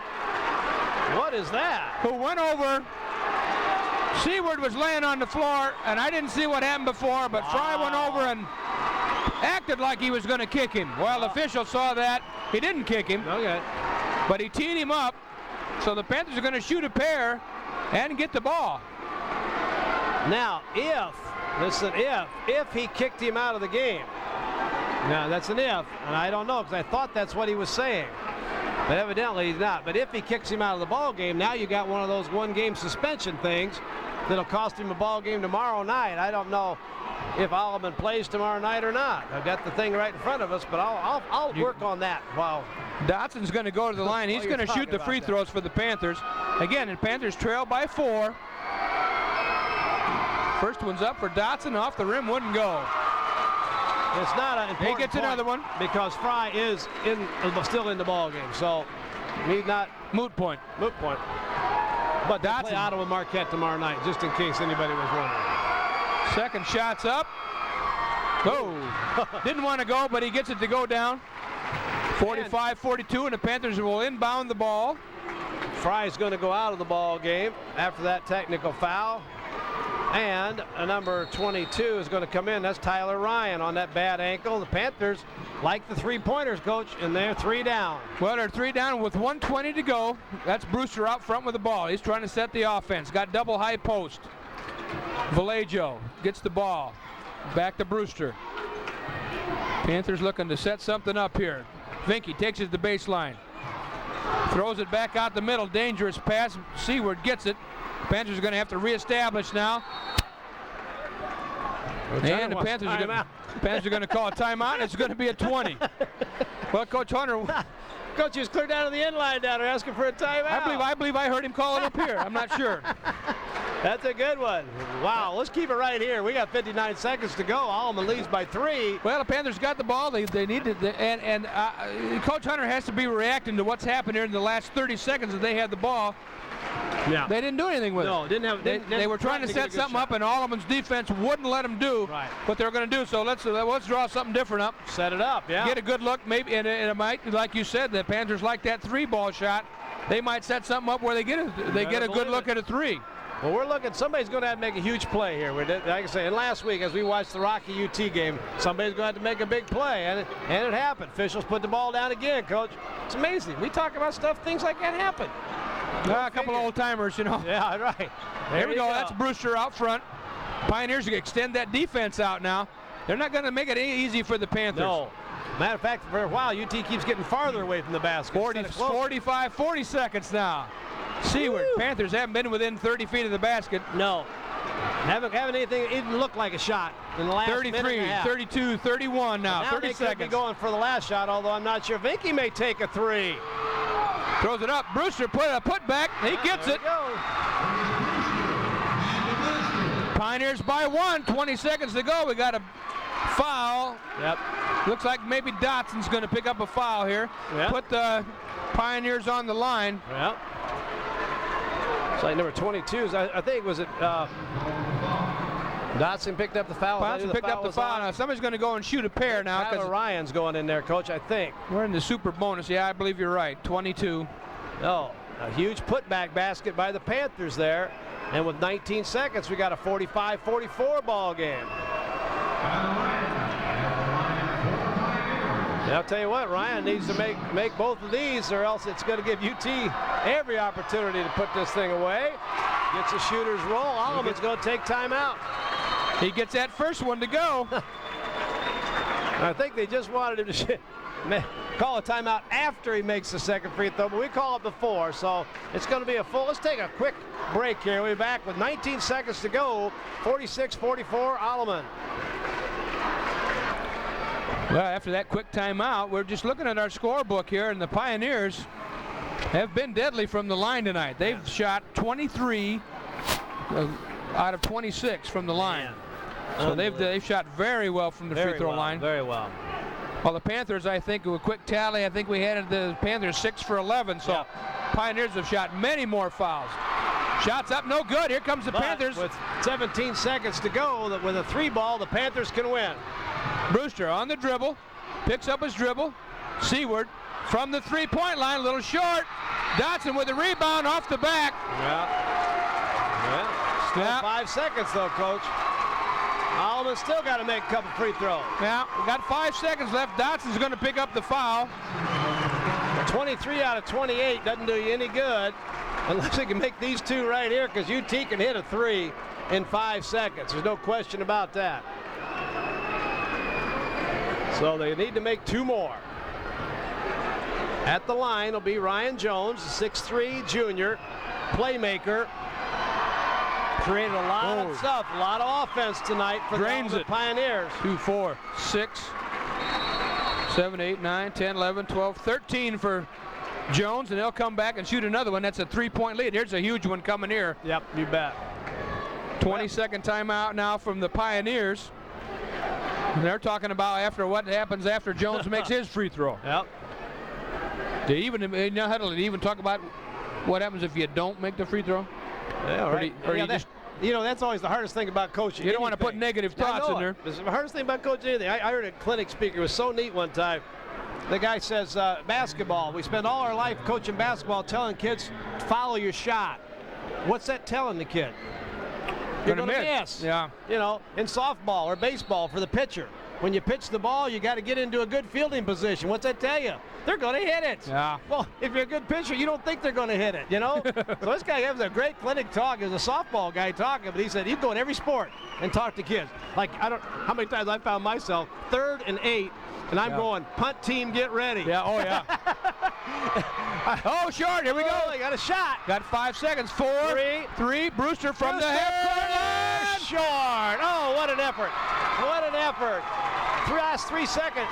What is that? Who went over. Seward was laying on the floor, and I didn't see what happened before, but Fry went over and acted like he was going to kick him. Well, the official saw that. He didn't kick him, Okay. but he teed him up. So the Panthers are going to shoot a pair and get the ball. Now, if he kicked him out of the game. Now, that's an if, and I don't know, because I thought that's what he was saying. But evidently he's not. But if he kicks him out of the ball game, now you got one of those one-game suspension things that'll cost him a ball game tomorrow night. I don't know if Alleman plays tomorrow night or not. I've got the thing right in front of us, but I'll work on that while Dotson's going to go to the line. He's going to shoot the free throws for the Panthers. Again, the Panthers trail by 4. First one's up for Dotson, off the rim, wouldn't go. It's not an important He gets point another one. because Fry is still in the ball game, so he's not Moot point. moot point. But they play Dotson. Ottawa Marquette tomorrow night, just in case anybody was wondering. Second shot's up. Oh, didn't want to go, but he gets it to go down. 45-42, and the Panthers will inbound the ball. Fry's going to go out of the ball game after that technical foul. And number 22 is going to come in. That's Tyler Ryan on that bad ankle. The Panthers like the three-pointers, Coach, and they're 3 down. Well, they're 3 down with 1:20 to go. That's Brewster out front with the ball. He's trying to set the offense. Got double high post. Vallejo gets the ball. Back to Brewster. Panthers looking to set something up here. Vinky takes it to the baseline. Throws it back out the middle. Dangerous pass. Seward gets it. Panthers are going to have to reestablish now. And the Panthers are going to call a timeout. It's going to be a 20. Well, Coach Hunter, Coach is clear down to the end line down there asking for a timeout. I believe I heard him call it up here. I'm not sure. That's a good one. Wow, let's keep it right here. We got 59 seconds to go. Alleman leads by 3. Well, the Panthers got the ball. They needed it. And Coach Hunter has to be reacting to what's happened here in the last 30 seconds that they had the ball. Yeah. They didn't do anything with it. They were trying to set something up, and Alleman's defense wouldn't let them do what they were going to do. So let's draw something different up. Set it up, yeah. Get a good look, maybe, and it might, like you said, the Panthers like that 3-ball shot. They might set something up where they get a good look at a 3. Well, we're looking. Somebody's going to have to make a huge play here. Like I say, and last week as we watched the Rocky UT game, somebody's going to have to make a big play, and it happened. Officials put the ball down again, Coach. It's amazing. We talk about things like that happen. A couple of old timers, you know. Yeah, right. Here we go. That's Brewster out front. Pioneers extend that defense out now. They're not going to make it easy for the Panthers. No. Matter of fact, for a while, UT keeps getting farther away from the basket. 40 seconds now. Seward. Panthers haven't been within 30 feet of the basket. No. Haven't anything even look like a shot in the last 33, 32, 31 now. 30 they seconds. could be going for the last shot, although I'm not sure. Vinky may take a 3. Throws it up. Brewster put back. He gets it. Pioneers by 1. 20 seconds to go. We got a foul. Yep. Looks like maybe Dotson's going to pick up a foul here. Yep. Put the Pioneers on the line. Yep. It's like number 22. I think was it Dotson picked up the foul. Dotson picked up the foul. Now somebody's going to go and shoot a pair now. Tyler Ryan's going in there, Coach, I think. We're in the super bonus. Yeah, I believe you're right. 22. No, a huge putback basket by the Panthers there. And with 19 seconds, we got a 45-44 ball game. I'll tell you what, Ryan needs to make both of these, or else it's going to give UT every opportunity to put this thing away. Gets a shooter's roll. Alleman's going to take timeout. He gets that first one to go. I think they just wanted him to call a timeout after he makes the second free throw, but we call it before, so it's going to be a full. Let's take a quick break here. We'll be back with 19 seconds to go. 46-44, Alleman. Well, after that quick timeout, we're just looking at our scorebook here, and the Pioneers have been deadly from the line tonight. They've shot 23 out of 26 from the line. So they've shot very well from the free throw line. Very well. Well, the Panthers, I think, with a quick tally, I think we had the Panthers 6 for 11. So Pioneers have shot many more fouls. Shots up, no good. Here comes the Panthers. With 17 seconds to go, with a 3-ball, the Panthers can win. Brewster on the dribble, picks up his dribble. Seward from the 3-point line, a little short. Dotson with a rebound off the back. Still 5 seconds though, Coach. Alleman still got to make a couple free throws. Yeah, we got 5 seconds left. Dotson's going to pick up the foul. 23 out of 28 doesn't do you any good unless he can make these two right here, because UT can hit a 3 in 5 seconds. There's no question about that. So they need to make 2 more. At the line will be Ryan Jones, 6'3" junior, playmaker. Created a lot of stuff, a lot of offense tonight for the Pioneers. 2, 4, 6, 7, 8, 9, 10, 11, 12, 13 for Jones, and they'll come back and shoot another one. That's a 3-point lead. Here's a huge one coming here. Yep, you bet. 20-second timeout now from the Pioneers. And they're talking about after what happens after Jones makes his free throw. Yep. They even talk about what happens if you don't make the free throw. Yeah, right. You that's always the hardest thing about coaching. You don't want to put negative thoughts in there. The hardest thing about coaching anything. I heard a clinic speaker, it was so neat one time. The guy says, basketball, we spend all our life coaching basketball telling kids, follow your shot. What's that telling the kid? You're going to miss. Yeah. You know, in softball or baseball for the pitcher, when you pitch the ball, you got to get into a good fielding position. What's that tell you? They're going to hit it. Yeah. Well, if you're a good pitcher, you don't think they're going to hit it, you know? So this guy has a great clinic talk. He was a softball guy talking, but he said he'd go in every sport and talk to kids. Like, how many times I found myself 3rd and 8, and I'm going, punt team, get ready. Yeah, oh yeah. Oh, short, here we go. They got a shot. Got 5 seconds. 4, 3, Brewster from the half-court line. Short. Oh, what an effort. What an effort. Last 3 seconds.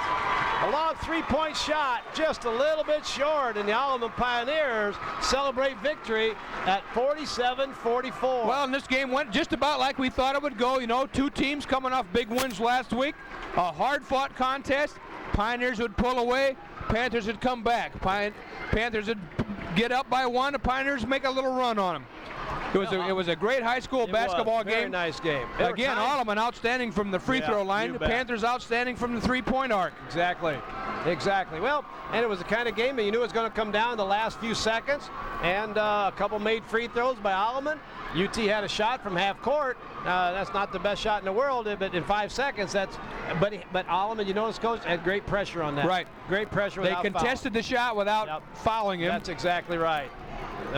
A long three-point shot, just a little bit short, and the Alleman Pioneers celebrate victory at 47-44. Well, and this game went just about like we thought it would go. You know, 2 teams coming off big wins last week. A hard-fought contest. Pioneers would pull away. Panthers would come back. Panthers would get up by 1. The Pioneers make a little run on them. It was a great high school basketball game. Very nice game. Again, Alleman outstanding from the free throw line. The Panthers outstanding from the three-point arc. Exactly. Well, and it was the kind of game that you knew it was going to come down in the last few seconds. And a couple made free throws by Alleman. UT had a shot from half court. That's not the best shot in the world, but in 5 seconds, but Alleman, you notice, coach, had great pressure on that. Right. Great pressure without They contested the shot without fouling him. That's exactly right.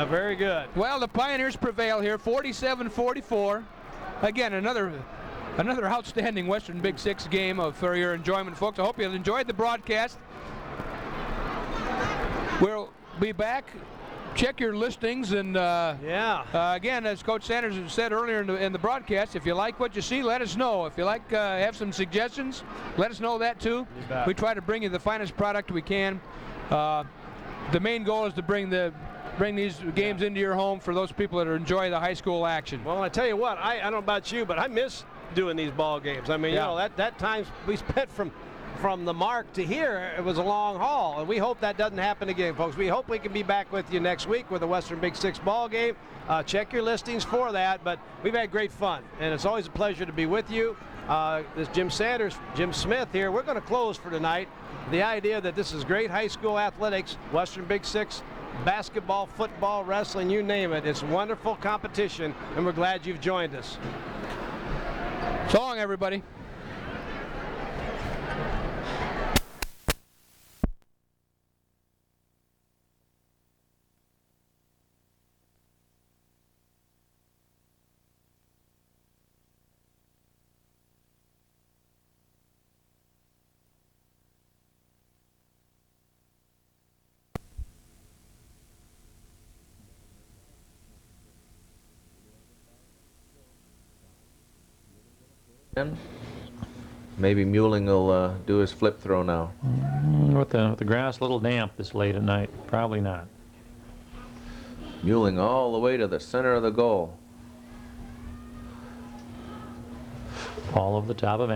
Very good. Well, the Pioneers prevail here, 47-44. Again, another outstanding Western Big Six game for your enjoyment, folks. I hope you enjoyed the broadcast. We'll be back. Check your listings, and again, as Coach Sanders said earlier in the broadcast, if you like what you see, let us know. If you like, have some suggestions, let us know that too. We try to bring you the finest product we can. The main goal is to bring these games into your home for those people that enjoy the high school action. Well, I tell you what, I don't know about you, but I miss doing these ball games. I mean, you know, that time we spent from the mark to here, it was a long haul, and we hope that doesn't happen again, folks. We hope we can be back with you next week with the Western Big Six ball game. Check your listings for that, but we've had great fun, and it's always a pleasure to be with you. This Jim Smith here. We're going to close for tonight. The idea that this is great high school athletics, Western Big Six, basketball, football, wrestling, you name it. It's wonderful competition, and we're glad you've joined us. So long, everybody. Maybe Muling will do his flip throw now. With the grass a little damp this late at night, probably not. Muling all the way to the center of the goal. All of the top of